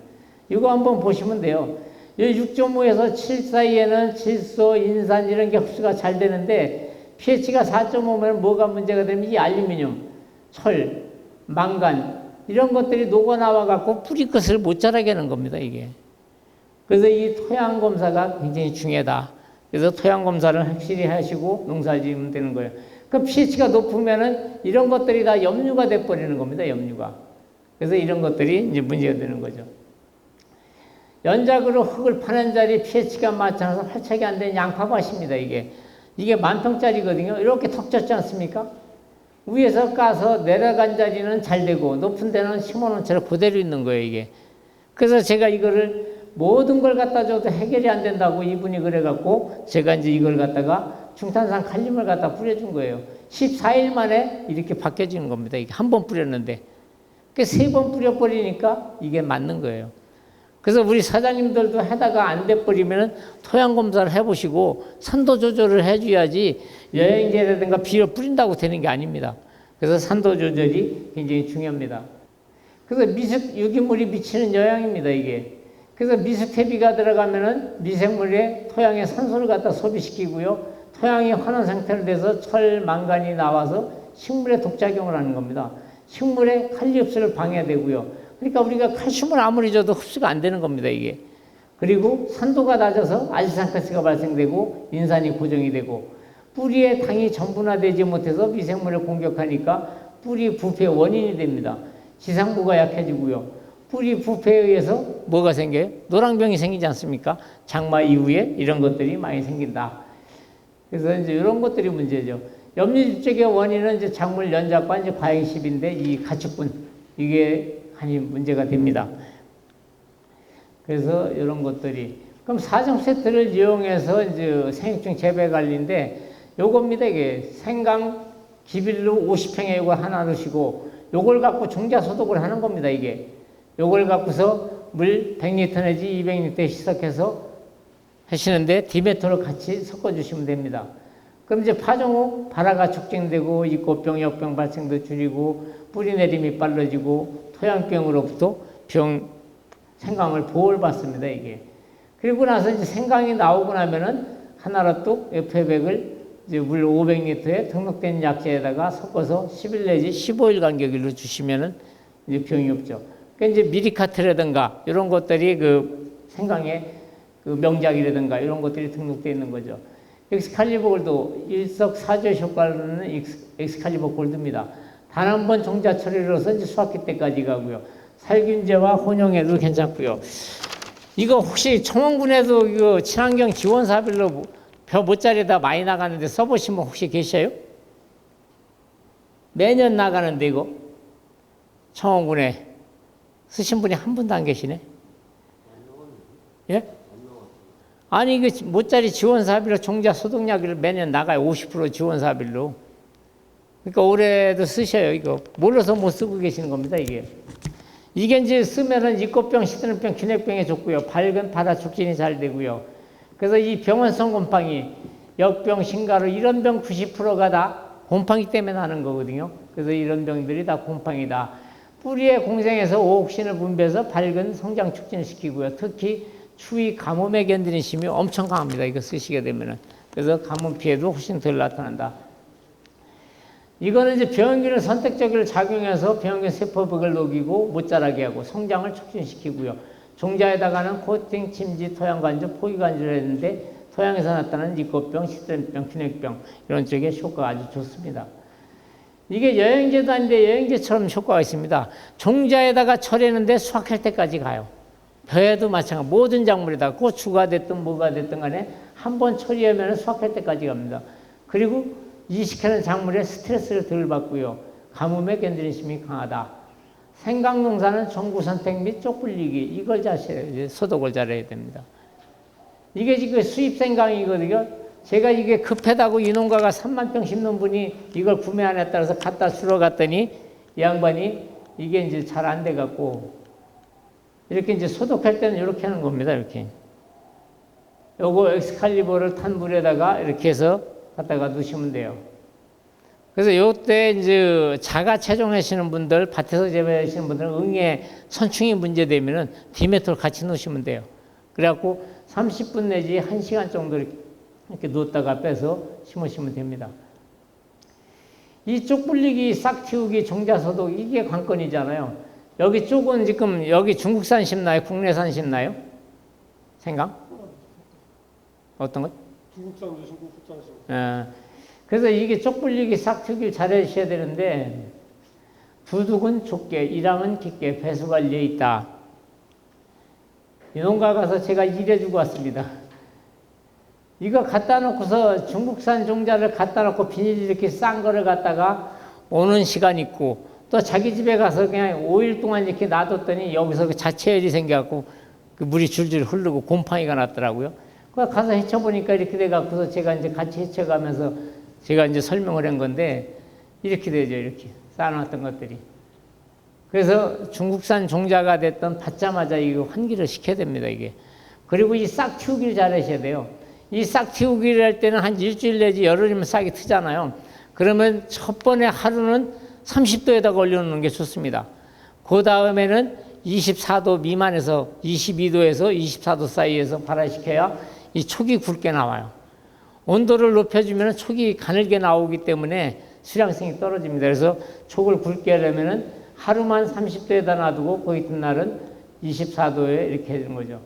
이거 한번 보시면 돼요. 6.5에서 7 사이에는 질소, 인산 이런 게 흡수가 잘 되는데 pH가 4.5면 뭐가 문제가 되면 이 알루미늄, 철, 망간 이런 것들이 녹아나와 갖고 뿌리 끝을 못 자라게 하는 겁니다. 이게. 그래서 이 토양 검사가 굉장히 중요하다. 그래서 토양 검사를 확실히 하시고 농사 지으면 되는 거예요. 그 pH가 높으면은 이런 것들이 다 염류가 돼 버리는 겁니다. 염류가. 그래서 이런 것들이 이제 문제가 되는 거죠. 연작으로 흙을 파는 자리 pH가 맞지 않아서 활착이 안 되는 양파밭입니다. 이게 만평짜리거든요. 이렇게 턱 졌지 않습니까? 위에서 까서 내려간 자리는 잘 되고 높은 데는 심어놓은 채로 그대로 있는 거예요. 이게. 그래서 제가 이거를 모든 걸 갖다 줘도 해결이 안 된다고 이분이 그래갖고 제가 이제 이걸 갖다가 중탄산 칼륨을 갖다 뿌려준 거예요. 14일 만에 이렇게 바뀌어지는 겁니다. 이게 한 번 뿌렸는데. 그 세 번 뿌려버리니까 이게 맞는 거예요. 그래서 우리 사장님들도 하다가 안 돼버리면 토양 검사를 해보시고 산도 조절을 해줘야지 여행제라든가 비료 뿌린다고 되는 게 아닙니다. 그래서 산도 조절이 굉장히 중요합니다. 그래서 유기물이 미치는 영향입니다. 이게. 그래서 미스테비가 들어가면은 미생물에 토양에 산소를 갖다 소비시키고요. 토양이 환원 상태로 돼서 철, 망간이 나와서 식물에 독작용을 하는 겁니다. 식물의 칼리 흡수를 방해되고요. 그러니까 우리가 칼슘을 아무리 줘도 흡수가 안 되는 겁니다. 이게. 그리고 산도가 낮아서 아질산가스가 발생되고 인산이 고정이 되고 뿌리에 당이 전분화되지 못해서 미생물을 공격하니까 뿌리 부패 원인이 됩니다. 지상부가 약해지고요. 뿌리 부패에 의해서 뭐가 생겨요? 노랑병이 생기지 않습니까? 장마 이후에 이런 것들이 많이 생긴다. 그래서 이제 이런 것들이 문제죠. 염류질적의 원인은 이제 작물 연작과 이제 과잉십인데 이 가축분 이게 많이 문제가 됩니다. 그래서 이런 것들이 그럼 4종 세트를 이용해서 이제 생육종 재배 관리인데 요겁니다. 이게 생강 기빌루 50평에 이거 하나 넣으시고 요걸 갖고 종자 소독을 하는 겁니다. 이게 요걸 갖고서 물 100리터 내지 200리터 희석해서 하시는데 디메토를 같이 섞어주시면 됩니다. 그럼 이제 파종 후 발화가 촉진되고 이꽃병, 역병 발생도 줄이고 뿌리 내림이 빨라지고 토양병으로부터 생강을 보호를 받습니다. 이게. 그리고 나서 이제 생강이 나오고 나면은 하나로 뚝 F100을 이제 물 500리터에 등록된 약재에다가 섞어서 10일 내지 15일 간격으로 주시면은 이제 병이 없죠. 그러니까 이제 미리카트라든가 이런 것들이 그 생강의 그 명작이라든가 이런 것들이 등록되어 있는 거죠. 엑스칼리버 골드 일석사조의 효과는 엑스칼리버 골드입니다. 단 한 번 종자 처리로서 이제 수확기 때까지 가고요. 살균제와 혼용해도 괜찮고요. 이거 혹시 청원군에도 이거 친환경 지원 사업으로 벼 모짜리에다 많이 나가는데 써보신 분 혹시 계셔요? 매년 나가는데 이거 청원군에 쓰신 분이 한 분도 안 계시네. 예? 아니 그 모짜리 지원 사업으로 종자 소독약을 매년 나가요. 50% 지원 사업으로. 그러니까 올해도 쓰셔요. 이거 몰라서 못 쓰고 계시는 겁니다. 이게 이제 쓰면은 이꽃병, 시드름병, 균핵병에 좋고요. 밝은 바다 촉진이 잘 되고요. 그래서 이 병원성 곰팡이, 역병, 신가루 이런 병 90%가 다 곰팡이 때문에 나는 거거든요. 그래서 이런 병들이 다 곰팡이다. 뿌리에 공생해서 오옥신을 분비해서 밝은 성장 촉진을 시키고요. 특히 추위, 가뭄에 견디는 힘이 엄청 강합니다. 이거 쓰시게 되면은. 그래서 가뭄 피해도 훨씬 덜 나타난다. 이거는 이제 병균을 선택적으로 작용해서 병균 세포벽을 녹이고 못 자라게 하고 성장을 촉진시키고요. 종자에다가는 코팅, 침지, 토양관절, 포기관절을 했는데 토양에서 나타나는 이꽃병, 시드름병, 균핵병 이런 쪽에 효과가 아주 좋습니다. 이게 여행제도 아닌데 여행제처럼 효과가 있습니다. 종자에다가 처리했는데 수확할 때까지 가요. 벼에도 마찬가지. 모든 작물에다 고추가 됐든 뭐가 됐든 간에 한 번 처리하면 수확할 때까지 갑니다. 그리고 이식하는 작물에 스트레스를 덜 받고요. 가뭄에 견디는 힘이 강하다. 생강 농사는 종구 선택 및 쪽 불리기 이걸 소독을 잘해야 됩니다. 이게 지금 수입 생강이거든요. 제가 이게 급하다고 이 농가가 3만 평 심는 분이 이걸 구매 안 했다 해서 갖다 주러 갔더니 이 양반이 이게 이제 잘 안 돼 갖고 이렇게 이제 소독할 때는 이렇게 하는 겁니다. 이렇게. 요거 엑스칼리버를 탄 물에다가 이렇게 해서 갖다가 넣으시면 돼요. 그래서 요때 이제 자가 체종하시는 분들, 밭에서 재배하시는 분들은 응애 선충이 문제되면은 디메톨 같이 넣으시면 돼요. 그래갖고 30분 내지 1시간 정도 이렇게 놓았다가 빼서 심으시면 됩니다. 이 쪽 불리기, 싹 틔우기, 종자 소독 이게 관건이잖아요. 여기 쪽은 지금 여기 중국산 심나요? 국내산 심나요? 생강? 어떤 것? 중국산도 심고 국산 심고. 그래서 이게 쪽 불리기, 싹 틔우기 잘 해주셔야 되는데 두둑은 좁게, 일함은 깊게 배수 관리에 있다. 이 농가 가서 제가 일해주고 왔습니다. 이거 갖다 놓고서 중국산 종자를 갖다 놓고 비닐 이렇게 싼 거를 갖다가 오는 시간 있고 또 자기 집에 가서 그냥 5일 동안 이렇게 놔뒀더니 여기서 그 자체열이 생겨갖고 그 물이 줄줄 흐르고 곰팡이가 났더라고요. 그 가서 헤쳐보니까 이렇게 돼갖고서 제가 이제 같이 헤쳐가면서 제가 이제 설명을 한 건데 이렇게 되죠. 이렇게 쌓아놨던 것들이. 그래서 중국산 종자가 됐던 받자마자 이거 환기를 시켜야 됩니다. 이게. 그리고 이 싹 틔우기를 잘 하셔야 돼요. 이 싹 틔우기를 할 때는 한 일주일 내지 열흘이면 싹이 트잖아요. 그러면 첫 번에 하루는 30도에다가 올려놓는 게 좋습니다. 그 다음에는 24도 미만에서 22도에서 24도 사이에서 발화시켜야 이 촉이 굵게 나와요. 온도를 높여주면 촉이 가늘게 나오기 때문에 수량성이 떨어집니다. 그래서 촉을 굵게 하려면 하루만 30도에다 놔두고 그 이튿날은 24도에 이렇게 해주는 거죠.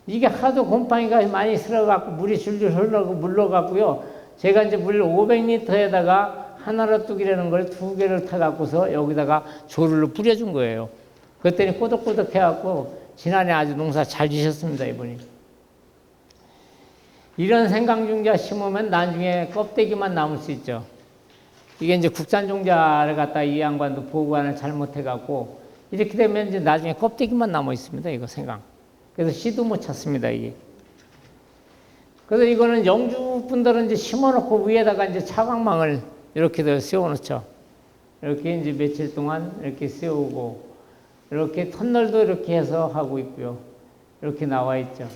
이게 하도 곰팡이가 많이 쓸어갖고 물이 줄줄 흘러가고 물러갖고요. 제가 이제 물 500리터에다가 하나로 뚝이라는 걸 2개를 타갖고서 여기다가 조류를 뿌려준 거예요. 그랬더니 꼬덕꼬덕 해갖고 지난해 아주 농사 잘 지셨습니다, 이분이. 이런 생강종자 심으면 나중에 껍데기만 남을 수 있죠. 이게 이제 국산 종자를 갖다 이 양반도 보관을 잘못해갖고 이렇게 되면 이제 나중에 껍데기만 남아 있습니다, 이거 생강. 그래서 씨도 못 찾습니다, 이게. 그래서 이거는 영주 분들은 이제 심어놓고 위에다가 이제 차광망을 이렇게 씌워놓죠. 이렇게 이제 며칠 동안 이렇게 씌우고, 이렇게 터널도 이렇게 해서 하고 있고요. 이렇게 나와 있죠.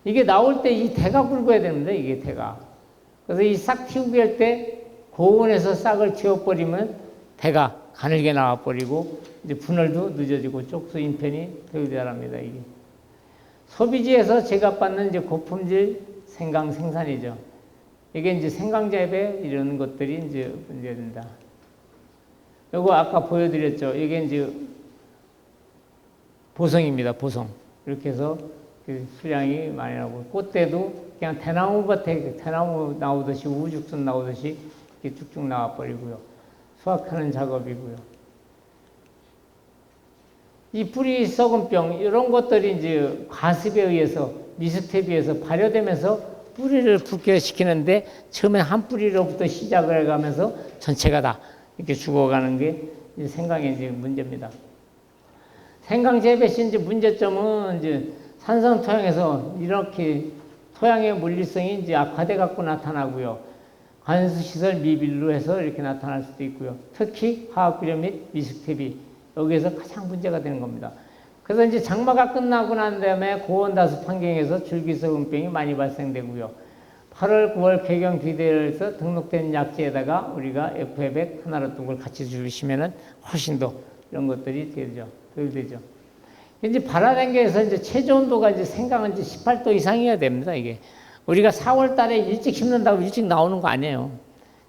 이게 나올 때 이 대가 굵어야 되는데, 이게 대가. 그래서 이 싹 틔우기 할 때 고온에서 싹을 틔워버리면 대가 가늘게 나와버리고, 이제 분할도 늦어지고 쪽수 인편이 되게 잘합니다, 이게. 소비지에서 제값받는 이제 고품질 생강 생산이죠. 이게 이제 생강 재배 이런 것들이 이제 문제된다. 요거 아까 보여드렸죠. 이게 이제 보성입니다. 보성. 이렇게 해서 그 수량이 많이 나오고 꽃대도 그냥 대나무밭에 대나무 나오듯이 우죽순 나오듯이 이렇게 쭉쭉 나와버리고요. 수확하는 작업이고요. 이 뿌리 썩은 병 이런 것들이 이제 과습에 의해서 미스텝에 의해서 발효되면서 뿌리를 붓게시키는데 처음에 한 뿌리로부터 시작을 해가면서 전체가 다 이렇게 죽어가는 게 이제 생강의 이제 문제입니다. 생강 재배 시 이제 문제점은 이제 산성 토양에서 이렇게 토양의 물리성이 이제 악화돼 갖고 나타나고요. 관수시설 미빌로 해서 이렇게 나타날 수도 있고요. 특히 화학비료 및 미스텝이 여기에서 가장 문제가 되는 겁니다. 그래서 이제 장마가 끝나고 난 다음에 고온다습 환경에서 줄기세균병이 많이 발생되고요. 8월, 9월 개경 뒤대에서 등록된 약재에다가 우리가 F100 하나로 뚝을 같이 주시면은 훨씬 더 이런 것들이 덜 되죠. 이제 발화단계에서 이제 최저 온도가 이제 생강은 이제 18도 이상이어야 됩니다, 이게. 우리가 4월 달에 일찍 심는다고 일찍 나오는 거 아니에요.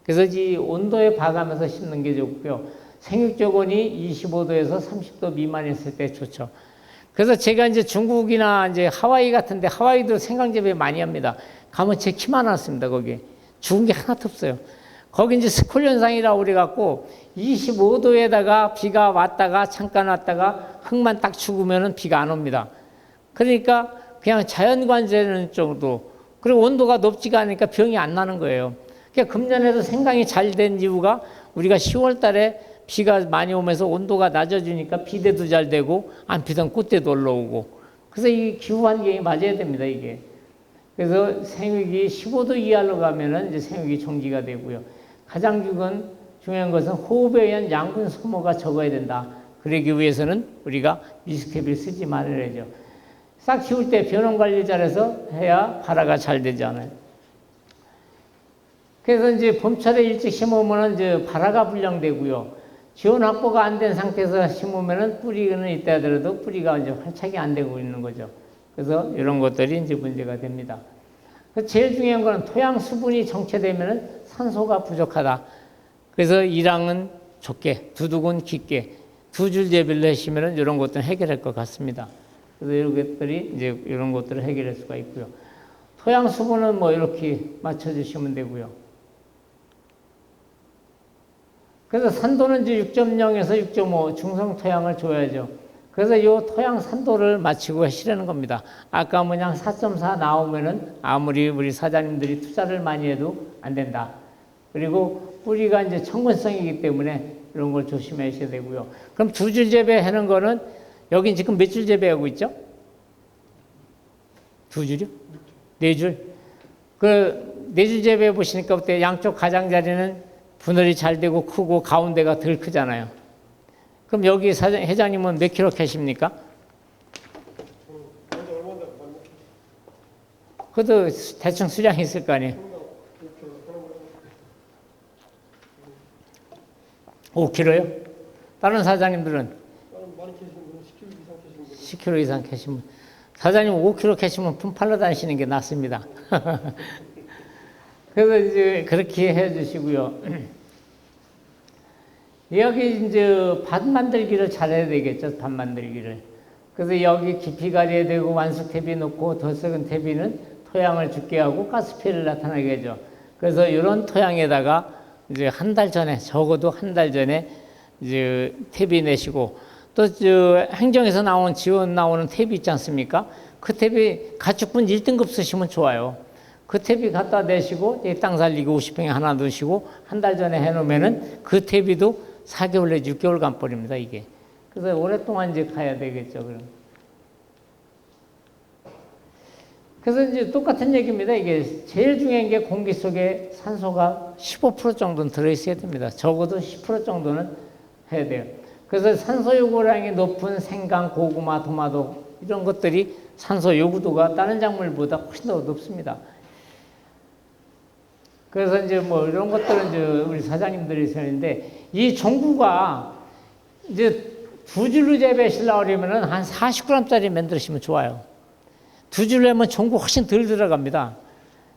그래서 이 온도에 봐가면서 심는 게 좋고요. 생육조건이 25도에서 30도 미만이었을 때 좋죠. 그래서 제가 이제 중국이나 이제 하와이 같은데 하와이도 생강 재배 많이 합니다. 가면 제 키만 왔습니다, 거기. 죽은 게 하나도 없어요. 거기 이제 스콜 현상이라고 그래갖고 25도에다가 비가 왔다가 잠깐 왔다가 흙만 딱 죽으면은 비가 안 옵니다. 그러니까 그냥 자연관제는 정도. 그리고 온도가 높지가 않으니까 병이 안 나는 거예요. 그러니까 금년에도 생강이 잘 된 이유가 우리가 10월 달에 비가 많이 오면서 온도가 낮아지니까 비대도 잘 되고 안 피던 꽃대도 올라오고 그래서 이 기후 환경이 맞아야 됩니다. 이게 그래서 생육이 15도 이하로 가면은 이제 생육이 정지가 되고요. 가장 중요한 것은 호흡에 의한 양분 소모가 적어야 된다. 그러기 위해서는 우리가 미스캡을 쓰지 말아야죠. 싹 키울 때 변온 관리 잘해서 해야 발화가 잘 되지 않아요. 그래서 이제 봄철에 일찍 심으면은 이제 발화가 불량되고요. 지온 확보가 안 된 상태에서 심으면은 뿌리는 있다 하더라도 뿌리가 이제 활착이 안 되고 있는 거죠. 그래서 이런 것들이 이제 문제가 됩니다. 제일 중요한 거는 토양 수분이 정체되면은 산소가 부족하다. 그래서 1항은 좁게, 두둑은 깊게, 두 줄 재배를 하시면은 이런 것들은 해결할 것 같습니다. 그래서 이런 것들이 이제 이런 것들을 해결할 수가 있고요. 토양 수분은 뭐 이렇게 맞춰주시면 되고요. 그래서 산도는 이제 6.0에서 6.5 중성 토양을 줘야죠. 그래서 이 토양 산도를 맞추고 하시라는 겁니다. 아까 뭐냐 4.4 나오면은 아무리 우리 사장님들이 투자를 많이 해도 안 된다. 그리고 뿌리가 이제 청근성이기 때문에 이런 걸 조심하셔야 되고요. 그럼 두 줄 재배하는 거는 여기 지금 몇 줄 재배하고 있죠? 두 줄이요? 네 줄. 그 네 줄 재배해 보시니까 어때? 양쪽 가장자리는 분할이 잘 되고 크고 가운데가 덜 크잖아요. 그럼 여기 회장님은 몇 킬로 캐십니까? 그것도 대충 수량이 있을 거 아니에요? 5kg요? 다른 사장님들은? 10kg 이상 캐시면. 사장님 5kg 캐시면 품팔러 다니시는 게 낫습니다. 그래서 이제 그렇게 해 주시고요. 여기 이제 밭 만들기를 잘해야 되겠죠, 밭 만들기를. 그래서 여기 깊이 가려야 되고 완숙 퇴비 놓고 더 썩은 퇴비는 토양을 죽게 하고 가스피해를 나타나게 하죠. 그래서 이런 토양에다가 이제 한 달 전에, 적어도 한 달 전에 이제 퇴비 내시고 또 저 행정에서 나온 지원 나오는 퇴비 있지 않습니까? 그 퇴비 가축분 1등급 쓰시면 좋아요. 그 퇴비 갖다 내시고 땅 살리기 50평에 하나 넣으시고 한 달 전에 해놓으면은 그 퇴비도 4개월 내지 6개월 간벌입니다, 이게. 그래서 오랫동안 이제 가야 되겠죠, 그럼. 그래서 이제 똑같은 얘기입니다. 이게 제일 중요한 게 공기 속에 산소가 15% 정도는 들어있어야 됩니다. 적어도 10% 정도는 해야 돼요. 그래서 산소 요구량이 높은 생강, 고구마, 토마토 이런 것들이 산소 요구도가 다른 작물보다 훨씬 더 높습니다. 그래서 이제 뭐 이런 것들은 이제 우리 사장님들이 하는데 이 종구가 이제 두 줄로 재배하시려고 그러면은 한 40g짜리 만드시면 좋아요. 두 줄로 하면 종구 훨씬 덜 들어갑니다.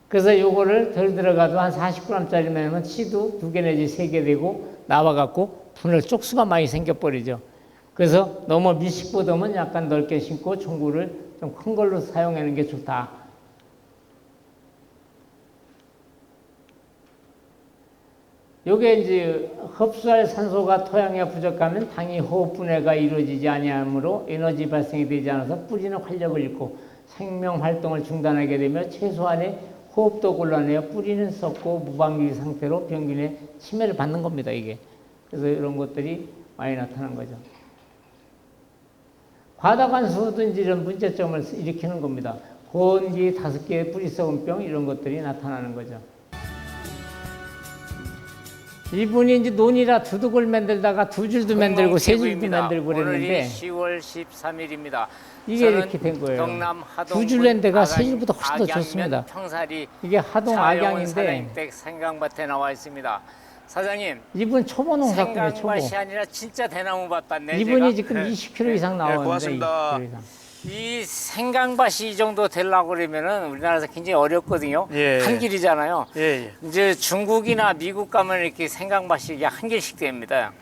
그래서 요거를 덜 들어가도 한 40g짜리 내면 씨도 2개 내지 3개 되고 나와갖고 분할 쪽수가 많이 생겨버리죠. 그래서 너무 미식보다는 약간 넓게 심고 종구를 좀 큰 걸로 사용하는 게 좋다. 요게 이제 흡수할 산소가 토양에 부족하면 당이 호흡 분해가 이루어지지 아니하므로 에너지 발생이 되지 않아서 뿌리는 활력을 잃고 생명 활동을 중단하게 되며 최소한의 호흡도 곤란해요. 뿌리는 썩고 무방비 상태로 병균의 침해를 받는 겁니다, 이게. 그래서 이런 것들이 많이 나타난 거죠. 과다관수도 이제 이런 문제점을 일으키는 겁니다. 고온기 5개의 뿌리 썩은 병 이런 것들이 나타나는 거죠. 이분이 이제 논이라 두둑을 만들다가 두 줄도 만들고 세 줄도 만들고 그랬는데 오늘이 10월 13일입니다. 이게 이렇게 된 거예요. 두 줄 낸 데가 세 줄보다 훨씬 더 좋습니다. 평사리 이게 하동 악양인데 생강밭에 나와 있습니다. 사장님, 이분 초보 농사꾼이에요. 초보. 생강밭이 아니라 진짜 대나무밭 같네. 이분이 제가. 지금 20kg 이상 나오는데 고맙습니다. 20kg 이상. 이 생강밭이 이 정도 되려고 그러면은 우리나라에서 굉장히 어렵거든요. 예. 한 길이잖아요. 예. 이제 중국이나 미국 가면 이렇게 생강밭이 이게 한 길씩 됩니다.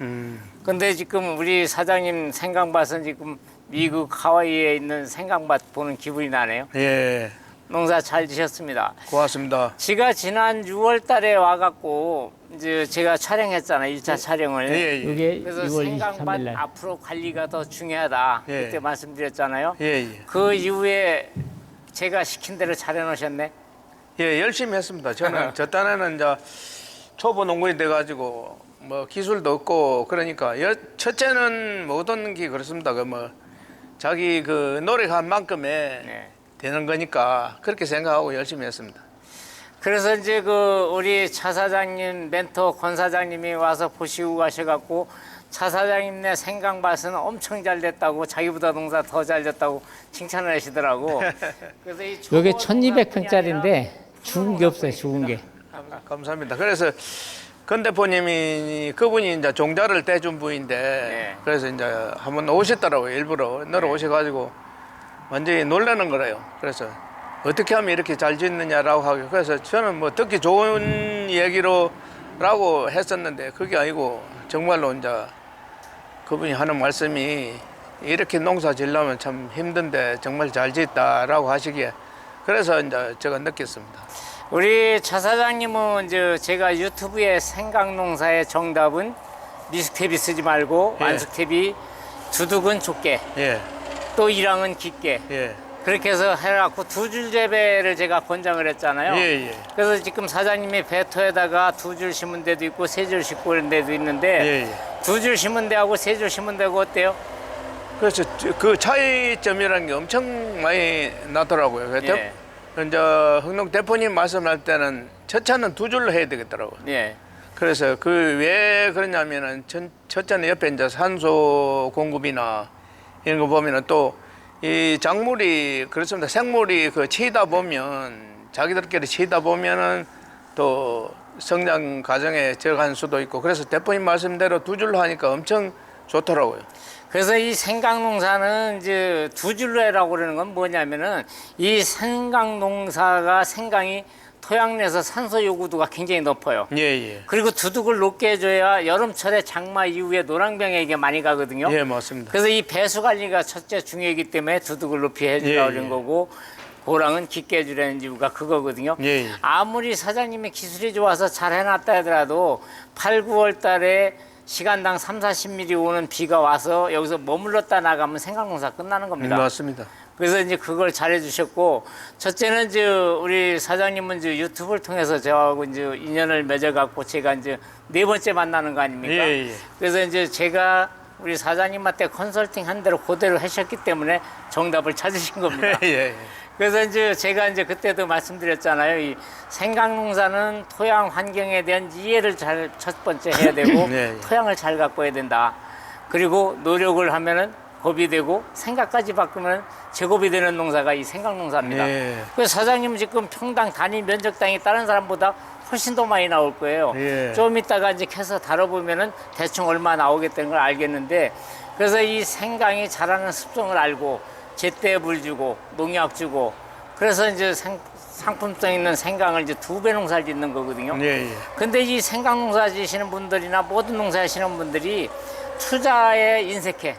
근데 지금 우리 사장님 생강밭은 지금 미국 하와이에 있는 생강밭 보는 기분이 나네요. 예. 농사 잘 지셨습니다. 고맙습니다. 제가 지난 6월 달에 와갖고 이제 제가 촬영했잖아요. 1차 촬영을. 예. 이게 그래서 6월 23일 생강밭 날. 앞으로 관리가 더 중요하다. 예. 그때 말씀드렸잖아요. 예. 그 이후에 제가 시킨 대로 잘 해놓으셨네. 예, 열심히 했습니다. 저는 저 딴에는 이제 초보 농부이 돼가지고 뭐 기술도 없고 그러니까 첫째는 모든 게 그렇습니다. 그 뭐 자기 그 노력한 만큼의 네. 되는 거니까 그렇게 생각하고 열심히 했습니다. 그래서 이제 그 우리 차 사장님 멘토 권 사장님이 와서 보시고 가셔갖고 차 사장님네 생강밭은 엄청 잘 됐다고 자기보다 농사 더 잘 됐다고 칭찬을 하시더라고. 그래서 이 요게 초보 1200평짜리인데 죽은 게 없어요. 죽은 게. 감사합니다. 그래서 권 대표님이 그분이 이제 종자를 떼준 분인데 네. 그래서 이제 한번 오셨더라고요. 일부러 너러 오셔가지고 완전히 놀라는 거래요. 그래서 어떻게 하면 이렇게 잘 짓느냐라고 하고 그래서 저는 뭐 듣기 좋은 얘기로라고 했었는데 그게 아니고 정말로 이제 그분이 하는 말씀이 이렇게 농사 지려면 참 힘든데 정말 잘 짓다라고 하시기에 그래서 이제 제가 느꼈습니다. 우리 차 사장님은 이제 제가 유튜브에 생강농사의 정답은 미숙탭이 쓰지 말고 예. 완숙탭이 두둑은 좁게 예, 또 일항은 깊게 예, 그렇게 해서 해갖고 두 줄 재배를 제가 권장을 했잖아요. 예, 예. 그래서 지금 사장님이 배토에다가 두 줄 심은 데도 있고 세 줄 심고 그런 데도 있는데 예, 예. 두 줄 심은 데하고 세 줄 심은 데하고 어때요? 그래서 그 차이점이라는 게 엄청 많이 나더라고요. 그래서 예. 이제 흥농 대표님 말씀할 때는 첫 차는 두 줄로 해야 되겠더라고요. 예. 그래서 그 왜 그러냐면은 첫 차는 옆에 이제 산소 공급이나 이런 거 보면은 또 이 작물이 그렇습니다. 생물이 그 치다 보면 자기들끼리 치다 보면은 또 성장 과정에 들어갈 수도 있고 그래서 대표님 말씀대로 두 줄로 하니까 엄청 좋더라고요. 그래서 이 생강농사는 이제 두 줄로 해라고 그러는 건 뭐냐면은 이 생강농사가 생강이 토양 내에서 산소 요구도가 굉장히 높아요. 예, 예. 그리고 두둑을 높게 해줘야 여름철에 장마 이후에 노랑병에 이게 많이 가거든요. 예, 맞습니다. 그래서 이 배수 관리가 첫째 중요하기 때문에 두둑을 높이 해주라고 예, 그런 예. 거고 고랑은 깊게 해주라는 이유가 그거거든요. 예, 예. 아무리 사장님의 기술이 좋아서 잘 해놨다 하더라도 8, 9월 달에 시간당 3, 40mm 오는 비가 와서 여기서 머물렀다 나가면 생강농사 끝나는 겁니다. 맞습니다. 그래서 이제 그걸 잘해 주셨고, 첫째는 이제 우리 사장님은 이제 유튜브를 통해서 저하고 이제 인연을 맺어갖고 제가 이제 네 번째 만나는 거 아닙니까? 예, 예. 그래서 이제 제가 우리 사장님한테 컨설팅 한 대로 그대로 하셨기 때문에 정답을 찾으신 겁니다. 예, 예. 그래서 이제 제가 이제 그때도 말씀드렸잖아요. 이 생강농사는 토양 환경에 대한 이해를 잘 첫 번째 해야 되고 네. 토양을 잘 가꿔야 된다. 그리고 노력을 하면은 겁이 되고 생각까지 바꾸면 제곱이 되는 농사가 이 생강농사입니다. 네. 그래서 사장님 지금 평당 단위 면적당이 다른 사람보다 훨씬 더 많이 나올 거예요. 예. 좀 이따가 이제 캐서 다뤄보면은 대충 얼마 나오겠다는 걸 알겠는데 그래서 이 생강이 자라는 습성을 알고 제때 물 주고 농약 주고 그래서 이제 상품성 있는 생강을 이제 2배 농사를 짓는 거거든요. 예, 예. 근데 이 생강 농사 지시는 분들이나 모든 농사 하시는 분들이 투자에 인색해.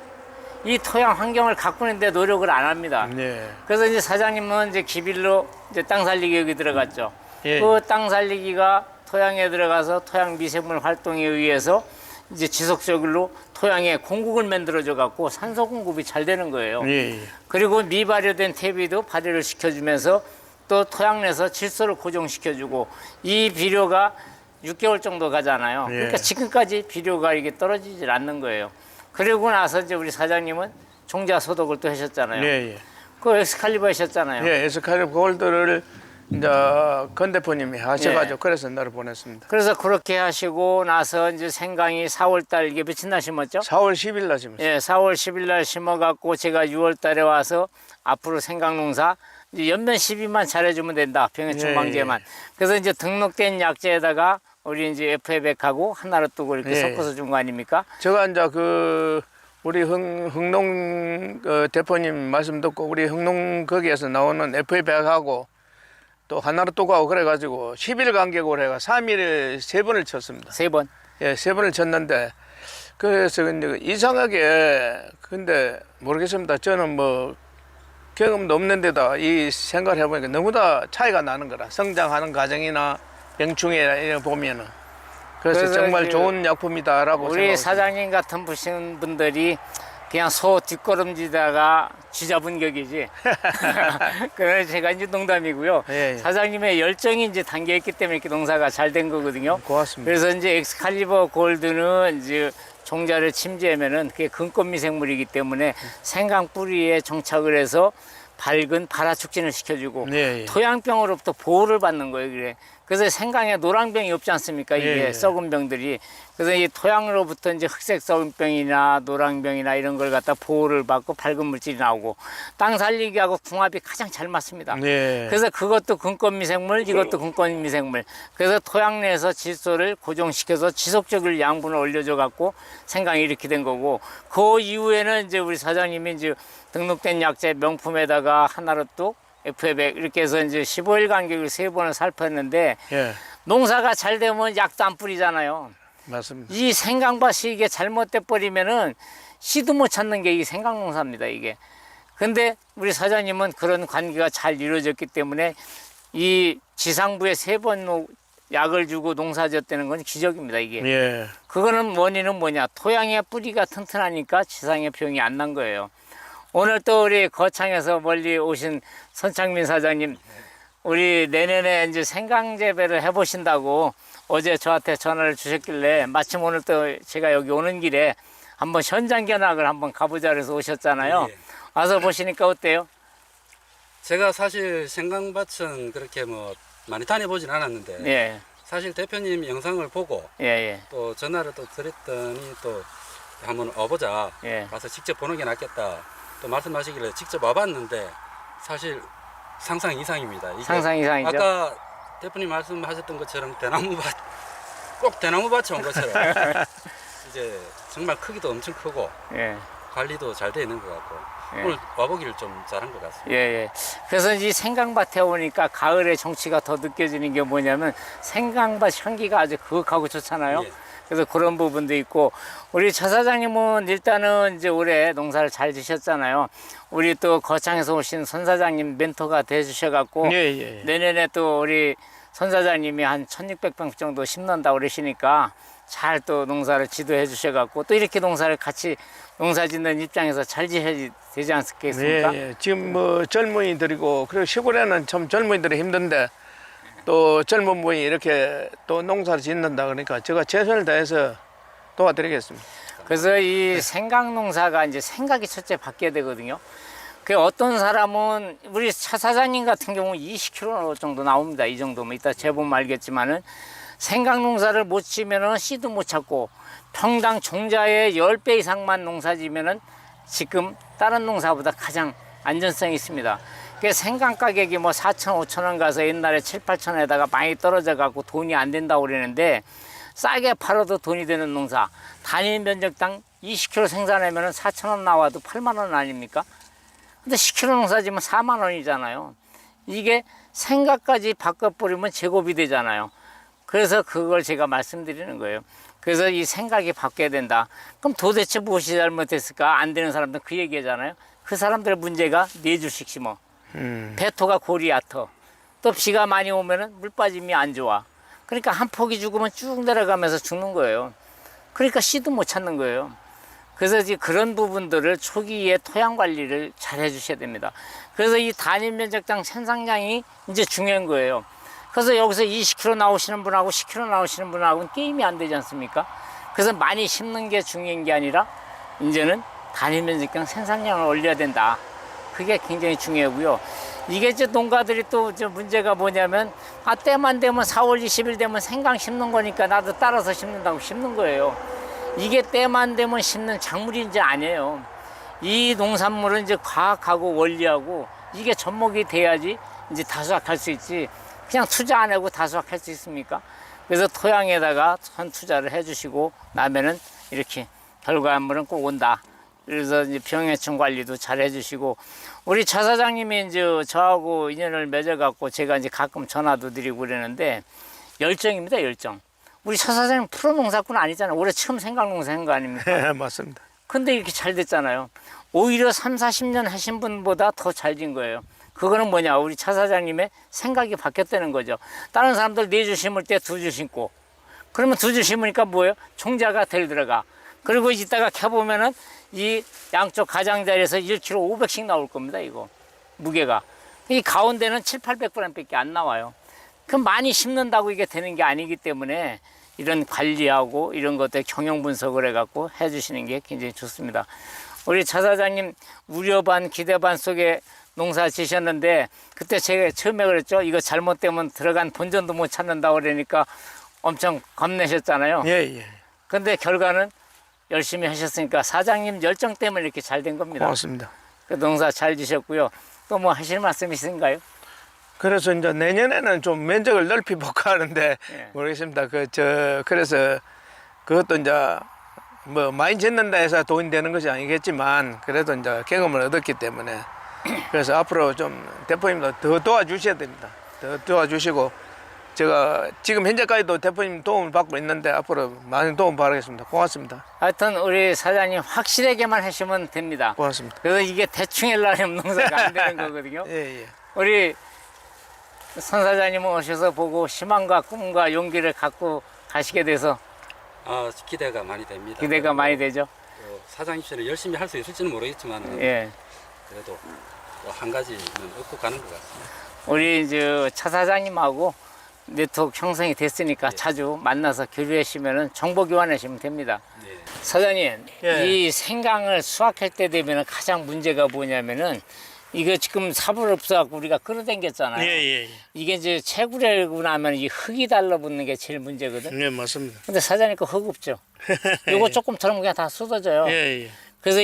이 토양 환경을 가꾸는데 노력을 안 합니다. 네. 그래서 이제 사장님은 이제 기빌로 이제 땅 살리기 여기 들어갔죠. 예. 그 땅 살리기가 토양에 들어가서 토양 미생물 활동에 의해서 이제 지속적으로 토양에 공국을 만들어줘 갖고 산소 공급이 잘 되는 거예요. 예, 예. 그리고 미발효된 퇴비도 발효를 시켜주면서 또 토양 내에서 질소를 고정시켜주고 이 비료가 6개월 정도 가잖아요. 예. 그러니까 지금까지 비료가 이게 떨어지질 않는 거예요. 그리고 나서 이제 우리 사장님은 종자 소독을 또 하셨잖아요. 예, 예. 그 엑스칼리버 하셨잖아요. 예, 에스카리브 골드를 이제 권 대표님이 하셔가지고 예. 그래서 나를 보냈습니다. 그래서 그렇게 하시고 나서 이제 생강이 4월달 이게 며칠 날 심었죠? 4월 10일 날 심었어요. 예, 4월 10일 날 심어갖고 제가 6월 달에 와서 앞으로 생강농사 이제 연면 12만 잘해주면 된다. 병해충 예, 방제만. 그래서 이제 등록된 약재에다가 우리 이제 FA백하고 하나로 뜨고 이렇게 예. 섞어서 준 거 아닙니까? 제가 이제 그 우리 흥농 대표님 말씀 듣고 우리 흥농 거기에서 나오는 FA100하고 또 하나로 또 가고 그래가지고 10일 간격으로 해가 3일에 3번을 쳤습니다. 3번. 예, 3번을 쳤는데 그래서 근데 이상하게 근데 모르겠습니다. 저는 뭐 경험도 없는데다 이 생각을 해보니까 너무나 차이가 나는 거라 성장하는 과정이나 병충해나 이런 거 보면은 그래서 정말 좋은 약품이다라고 우리 생각합니다. 사장님 같은 분들이 그냥 소 뒷걸음지다가 쥐잡은 격이지. 그래서 제가 이제 농담이고요. 예, 예. 사장님의 열정이 이제 담겨있기 때문에 이렇게 농사가 잘 된 거거든요. 고맙습니다. 그래서 이제 엑스칼리버 골드는 이제 종자를 침지하면은 그게 근권 미생물이기 때문에 생강 뿌리에 정착을 해서 밝은 발화촉진을 시켜주고 예, 예. 토양병으로부터 보호를 받는 거예요. 그래. 그래서 생강에 노랑병이 없지 않습니까? 이게 예, 예. 썩은 병들이. 그래서 이 토양으로부터 이제 흑색 썩은병이나 노랑병이나 이런 걸 갖다 보호를 받고 밝은 물질이 나오고 땅 살리기하고 궁합이 가장 잘 맞습니다. 예. 그래서 그것도 근권미생물, 이것도 근권미생물. 그래서 토양 내에서 질소를 고정시켜서 지속적으로 양분을 올려줘 갖고 생강이 이렇게 된 거고, 그 이후에는 이제 우리 사장님이 이제 등록된 약재 명품에다가 하나로 또 F100 이렇게 해서 이제 15일 간격을 3번을 살폈는데, 예. 농사가 잘 되면 약도 안 뿌리잖아요. 맞습니다. 이 생강밭이 이게 잘못돼 버리면은 씨도 못 찾는 게 이 생강농사입니다, 이게. 근데 우리 사장님은 그런 관계가 잘 이루어졌기 때문에 이 지상부에 3번 약을 주고 농사 지었다는 건 기적입니다, 이게. 예. 그거는 원인은 뭐냐? 토양의 뿌리가 튼튼하니까 지상의 병이 안 난 거예요. 오늘 또 우리 거창에서 멀리 오신 선창민 사장님, 우리 내년에 이제 생강 재배를 해보신다고 어제 저한테 전화를 주셨길래, 마침 오늘 또 제가 여기 오는 길에 한번 현장 견학을 한번 가보자 그래서 오셨잖아요. 예. 와서 보시니까 어때요? 제가 사실 생강밭은 그렇게 뭐 많이 다녀보진 않았는데 예, 사실 대표님 영상을 보고 예, 예, 또 전화를 또 드렸더니 또 한번 와보자, 예. 가서 직접 보는 게 낫겠다 또 말씀하시길래 직접 와봤는데 사실 상상 이상입니다. 이게 상상 이상이죠? 아까 대표님 말씀하셨던 것처럼 대나무밭, 꼭 대나무밭에 온 것처럼 이제 정말 크기도 엄청 크고 예. 관리도 잘 되어 있는 것 같고 예. 오늘 와보기를 좀 잘한 것 같습니다. 예, 예. 그래서 이 생강밭에 오니까 가을의 정취가 더 느껴지는 게 뭐냐면 생강밭 향기가 아주 그윽하고 좋잖아요. 예. 그래서 그런 부분도 있고, 우리 차 사장님은 일단은 이제 올해 농사를 잘 지셨잖아요. 우리 또 거창에서 오신 손 사장님 멘토가 돼 주셔갖고 예, 예. 내년에 또 우리 손 사장님이 한 1600평 정도 심는다고 그러시니까 잘 또 농사를 지도해 주셔갖고 또 이렇게 농사를 같이 농사 짓는 입장에서 잘 지어야 되지 않겠습니까? 예, 예. 지금 뭐 젊은이들이고, 그리고 시골에는 참 젊은이들이 힘든데 또 젊은 분이 이렇게 또 농사를 짓는다 그러니까 제가 최선을 다해서 도와드리겠습니다. 그래서 이 생강 농사가 이제 생각이 첫째 바뀌어야 되거든요. 그 어떤 사람은 우리 차 사장님 같은 경우는 20kg 정도 나옵니다. 이 정도면 이따 재보면 알겠지만은 생강 농사를 못 지면은 씨도 못 찾고 평당 종자의 10배 이상만 농사 지면은 지금 다른 농사보다 가장 안전성이 있습니다. 그 생강 가격이 뭐 4천, 5천 원 가서 옛날에 7, 8천 원에다가 많이 떨어져 갖고 돈이 안 된다고 그러는데, 싸게 팔아도 돈이 되는 농사, 단위 면적당 20kg 생산하면 4천 원 나와도 8만 원 아닙니까? 근데 10kg 농사 지면 4만 원이잖아요. 이게 생각까지 바꿔버리면 제곱이 되잖아요. 그래서 그걸 제가 말씀드리는 거예요. 그래서 이 생각이 바뀌어야 된다. 그럼 도대체 무엇이 잘못됐을까? 안 되는 사람들 그 얘기잖아요. 그 사람들의 문제가 4줄씩 심어. 배토가 골이 얕어. 또 비가 많이 오면은 물 빠짐이 안 좋아. 그러니까 한 폭이 죽으면 쭉 내려가면서 죽는 거예요. 그러니까 씨도 못 찾는 거예요. 그래서 이제 그런 부분들을 초기에 토양 관리를 잘 해주셔야 됩니다. 그래서 이 단위 면적당 생산량이 이제 중요한 거예요. 그래서 여기서 20kg 나오시는 분하고 10kg 나오시는 분하고는 게임이 안 되지 않습니까? 그래서 많이 심는 게 중요한 게 아니라 이제는 단위 면적당 생산량을 올려야 된다. 그게 굉장히 중요하고요. 이게 이제 농가들이 또 문제가 뭐냐면, 때만 되면 4월 20일 되면 생강 심는 거니까 나도 따라서 심는다고 심는 거예요. 이게 때만 되면 심는 작물이 이제 아니에요. 이 농산물은 이제 과학하고 원리하고 이게 접목이 돼야지 이제 다수확할 수 있지. 그냥 투자 안 하고 다수확할 수 있습니까? 그래서 토양에다가 선 투자를 해주시고 나면은 이렇게 결과물은 꼭 온다. 그래서 이제 병해충 관리도 잘 해주시고, 우리 차 사장님이 이제 저하고 인연을 맺어갖고 제가 이제 가끔 전화도 드리고 그러는데 열정입니다, 열정. 우리 차 사장님 프로 농사꾼 아니잖아요. 올해 처음 생강 농사 한 거 아닙니까? 예, 맞습니다. 근데 이렇게 잘 됐잖아요. 오히려 3, 40년 하신 분보다 더 잘 진 거예요. 그거는 뭐냐? 우리 차 사장님의 생각이 바뀌었다는 거죠. 다른 사람들 4주 심을 때 2주 심고, 그러면 2주 심으니까 뭐예요? 종자가 덜 들어가. 그리고 이따가 켜보면은 이 양쪽 가장자리에서 1kg 500씩 나올 겁니다, 이거. 무게가. 이 가운데는 7, 800g 밖에 안 나와요. 그럼 많이 심는다고 이게 되는 게 아니기 때문에 이런 관리하고 이런 것들 경영 분석을 해갖고 해주시는 게 굉장히 좋습니다. 우리 차 사장님 우려 반 기대 반 속에 농사 지셨는데 그때 제가 처음에 그랬죠. 이거 잘못되면 들어간 본전도 못 찾는다고 그러니까 엄청 겁내셨잖아요. 예, 예. 근데 결과는 열심히 하셨으니까 사장님 열정 때문에 이렇게 잘 된 겁니다. 고맙습니다. 그 농사 잘 지셨고요. 또 뭐 하실 말씀 있으신가요? 그래서 이제 내년에는 좀 면적을 넓히 볼까 하는데 예. 모르겠습니다. 그래서 그것도 이제 뭐 많이 짓는다 해서 돈이 되는 것이 아니겠지만 그래도 이제 경험을 얻었기 때문에 그래서 앞으로 좀 대표님도 더 도와주셔야 됩니다. 더 도와주시고 제가 지금 현재까지도 대표님 도움을 받고 있는데 앞으로 많은 도움 바라겠습니다. 고맙습니다. 하여튼 우리 사장님 확실하게만 하시면 됩니다. 고맙습니다. 그래서 이게 대충 하려면 농사가 안 되는 거거든요. 예, 예. 우리 선 사장님 오셔서 보고 희망과 꿈과 용기를 갖고 가시게 돼서 기대가 많이 됩니다. 기대가 많이 되죠. 사장님처럼 열심히 할 수 있을지는 모르겠지만 예. 그래도 또 한 가지는 얻고 가는 것 같습니다. 우리 이제 차 사장님하고 네트워크 형성이 됐으니까 자주 만나서 교류하시면은 정보 교환하시면 됩니다. 네. 사장님, 예. 이 생강을 수확할 때 되면 가장 문제가 뭐냐면은 이거 지금 삽을 없어갖고 우리가 끌어당겼잖아요. 예. 이게 이제 채굴하고 나면 이 흙이 달라붙는 게 제일 문제거든. 네, 맞습니다. 근데 사장님 거 흙 없죠. 요거 조금 털으면 그냥 다 쏟아져요. 예. 그래서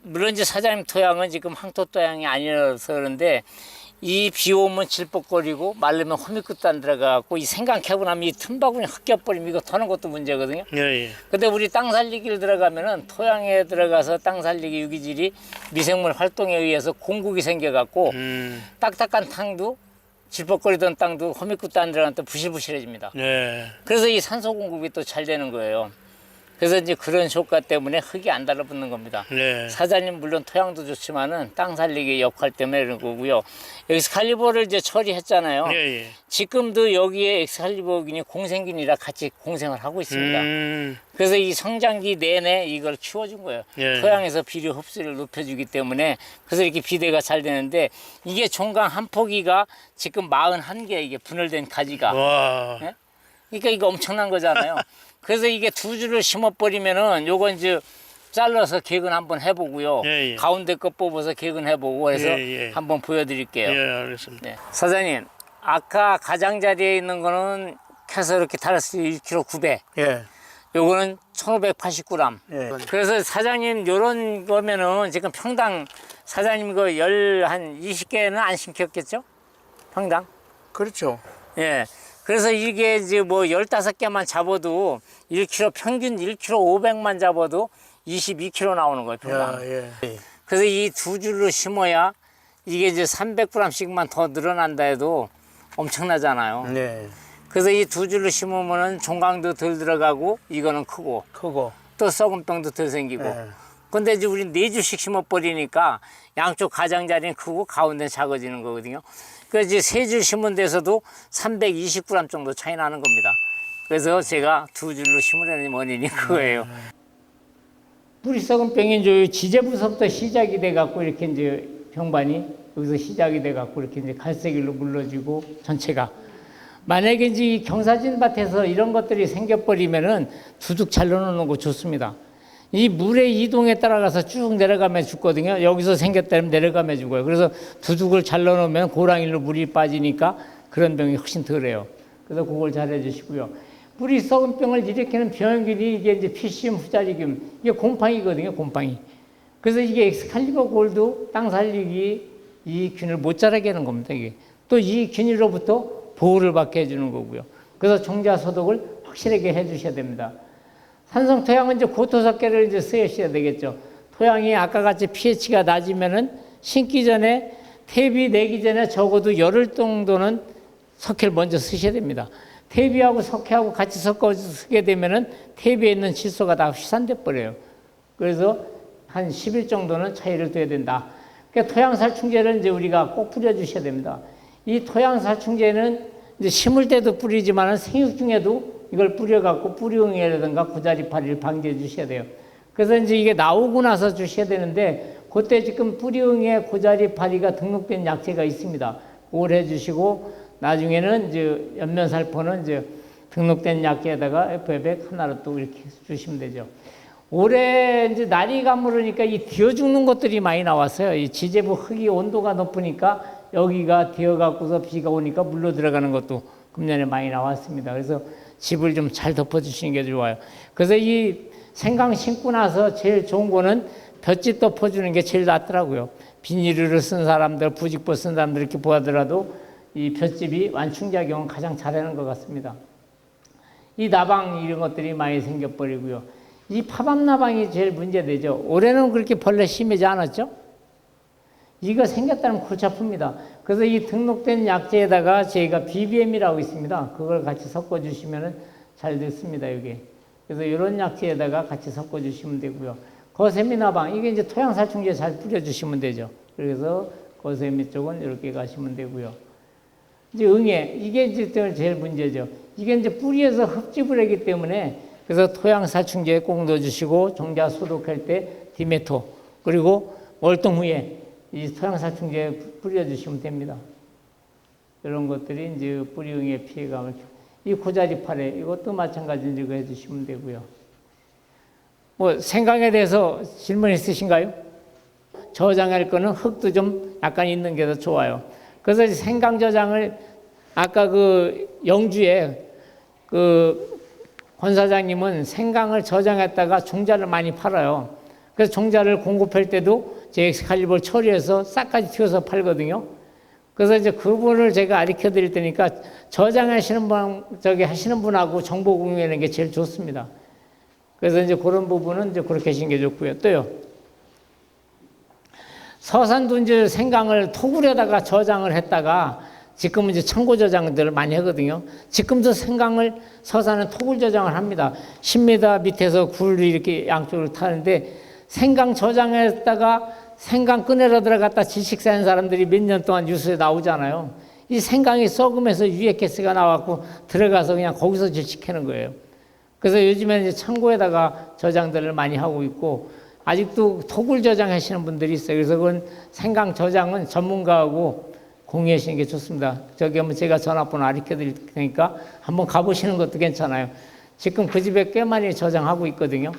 물론 이제 사장님 토양은 지금 항토 토양이 아니라서 그런데 이 비 오면 질퍽거리고 말르면 호미끝도 안 들어가고 이 생강 캐고 나면 이 틈바구니 흙껴버리면 이거 터는 것도 문제거든요. 예. 근데 우리 땅 살리기를 들어가면은 토양에 들어가서 땅 살리기 유기질이 미생물 활동에 의해서 공국이 생겨갖고 딱딱한 땅도 질퍽거리던 땅도 호미끝도 안 들어가면 또 부실부실해집니다. 네. 그래서 이 산소 공급이 또 잘 되는 거예요. 그래서 이제 그런 효과 때문에 흙이 안 달라붙는 겁니다. 네. 사장님 물론 토양도 좋지만은 땅 살리기 역할 때문에 그런 거고요. 엑스칼리버를 이제 처리했잖아요. 예. 지금도 여기에 엑스칼리버균이 공생균이라 같이 공생을 하고 있습니다. 그래서 이 성장기 내내 이걸 키워준 거예요. 예. 토양에서 비료 흡수를 높여주기 때문에 그래서 이렇게 비대가 잘 되는데 이게 종강 한 포기가 지금 41개 이게 분열된 가지가. 와. 예? 그러니까 이거 엄청난 거잖아요. 그래서 이게 두 줄을 심어버리면은 요건 이제 잘라서 개근 한번 해보고요. 예. 가운데 거 뽑아서 개근 해보고 해서 예. 한번 보여드릴게요. 예, 알겠습니다. 네. 사장님, 아까 가장자리에 있는 거는 캐서 이렇게 달았을 때 1kg 900. 예. 요거는 1589g. 예. 그래서 사장님 요런 거면은 지금 평당 사장님 거 한 20개는 안 심켰겠죠? 평당? 그렇죠. 예. 그래서 이게 이제 뭐 15개만 잡아도 1kg 평균 1kg 500만 잡아도 22kg 나오는 거예요, 평당. 예. 그래서 이 두 줄로 심어야 이게 이제 300g씩만 더 늘어난다 해도 엄청나잖아요. 네. 그래서 이 두 줄로 심으면은 종강도 덜 들어가고 이거는 크고 크고. 또 썩은 병도 덜 생기고. 네. 근데 이제 우리 4줄씩 심어버리니까 양쪽 가장자리는 크고 가운데는 작아지는 거거든요. 그래서 이제 3줄 심은 데서도 320g 정도 차이 나는 겁니다. 그래서 제가 두 줄로 심으려는 원인이 그거예요. 뿌리 썩은 병이 이제 지제부서부터 시작이 돼 갖고 이렇게 이제 병반이 여기서 시작이 돼 갖고 이렇게 이제 갈색일로 물러지고 전체가 만약에 이제 이 경사진 밭에서 이런 것들이 생겨버리면은 두둑 잘 넣어놓는 거 좋습니다. 이 물의 이동에 따라가서 쭉 내려가면 죽거든요. 여기서 생겼다면 내려가면 죽어요. 그래서 두둑을 잘 넣어놓으면 고랑일로 물이 빠지니까 그런 병이 훨씬 덜해요. 그래서 그걸 잘 해주시고요. 뿌리 썩은 병을 일으키는 병균이 이게 이제 PCM 후자리균, 이게 곰팡이거든요, 곰팡이. 그래서 이게 엑스칼리버 골드 땅 살리기 이 균을 못 자라게 하는 겁니다, 이게. 또 이 균으로부터 보호를 받게 해주는 거고요. 그래서 종자 소독을 확실하게 해주셔야 됩니다. 산성 토양은 이제 고토석계를 이제 쓰셔야 되겠죠. 토양이 아까 같이 pH가 낮으면은 심기 전에 퇴비 내기 전에 적어도 열흘 정도는 석회를 먼저 쓰셔야 됩니다. 퇴비하고 석회하고 같이 섞어 쓰게 되면은 퇴비에 있는 질소가 다 휘산돼 버려요. 그래서 한 10일 정도는 차이를 둬야 된다. 그러니까 토양살충제를 이제 우리가 꼭 뿌려주셔야 됩니다. 이 토양살충제는 이제 심을 때도 뿌리지만은 생육 중에도 이걸 뿌려갖고 뿌리응이라든가 고자리파리를 방지해 주셔야 돼요. 그래서 이제 이게 나오고 나서 주셔야 되는데 그때 지금 뿌리응에 고자리파리가 등록된 약재가 있습니다. 그걸 해주시고 나중에는 이제 연면살포는 이제 등록된 약재에다가 FF백 하나로 또 이렇게 주시면 되죠. 올해 이제 날이 가물으니까 이 디어 죽는 것들이 많이 나왔어요. 이 지제부 흙이 온도가 높으니까 여기가 디어 갖고서 비가 오니까 물로 들어가는 것도 금년에 많이 나왔습니다. 그래서 집을 좀 잘 덮어주시는 게 좋아요. 그래서 이 생강 심고 나서 제일 좋은 거는 볏짚 덮어주는 게 제일 낫더라고요. 비닐을 쓴 사람들, 부직포 쓴 사람들 이렇게 보아더라도 이 볏짚이 완충작용은 가장 잘하는 것 같습니다. 이 나방 이런 것들이 많이 생겨버리고요. 이 파밤나방이 제일 문제되죠. 올해는 그렇게 벌레 심하지 않았죠? 이거 생겼다면 골치 아픕니다. 그래서 이 등록된 약재에다가 저희가 BBM이라고 있습니다. 그걸 같이 섞어주시면 잘 됐습니다, 여기. 그래서 이런 약재에다가 같이 섞어주시면 되고요. 거세미나방, 이게 이제 토양살충제 잘 뿌려주시면 되죠. 그래서 거세미 쪽은 이렇게 가시면 되고요. 이제 응애, 이게 이제 제일 문제죠. 이게 이제 뿌리에서 흡집을 하기 때문에 그래서 토양살충제 꼭 넣어주시고 종자 소독할 때 디메토 그리고 월동 후에 이 토양살충제 뿌려주시면 됩니다. 이런 것들이 이제 뿌리응애 피해감을 이 고자리파래 이것도 마찬가지로 해주시면 되고요. 뭐 생강에 대해서 질문 있으신가요? 저장할 거는 흙도 좀 약간 있는 게 더 좋아요. 그래서 생강 저장을 아까 그 영주에 그 권 사장님은 생강을 저장했다가 종자를 많이 팔아요. 그래서 종자를 공급할 때도 제 엑스칼리버 처리해서 싹까지 튀어서 팔거든요. 그래서 이제 그분을 제가 가르쳐 드릴 테니까 저장하시는 분, 하시는 분하고 정보 공유하는 게 제일 좋습니다. 그래서 이제 그런 부분은 이제 그렇게 하시는 게 좋고요. 또요. 서산도 이제 생강을 토굴에다가 저장을 했다가 지금은 이제 청고 저장들을 많이 하거든요. 지금도 생강을 서산은 토굴 저장을 합니다. 10m 밑에서 굴이 이렇게 양쪽으로 타는데 생강 저장했다가 생강 꺼내러 들어갔다 질식사한 사람들이 몇 년 동안 뉴스에 나오잖아요. 이 생강이 썩으면서 유해가스가 나왔고 들어가서 그냥 거기서 질식하는 거예요. 그래서 요즘에는 이제 창고에다가 저장들을 많이 하고 있고 아직도 토굴 저장하시는 분들이 있어요. 그래서 그건 생강 저장은 전문가하고 공유하시는 게 좋습니다. 저기 한번 제가 전화번호 가르쳐 드릴 테니까 한번 가보시는 것도 괜찮아요. 지금 그 집에 꽤 많이 저장하고 있거든요.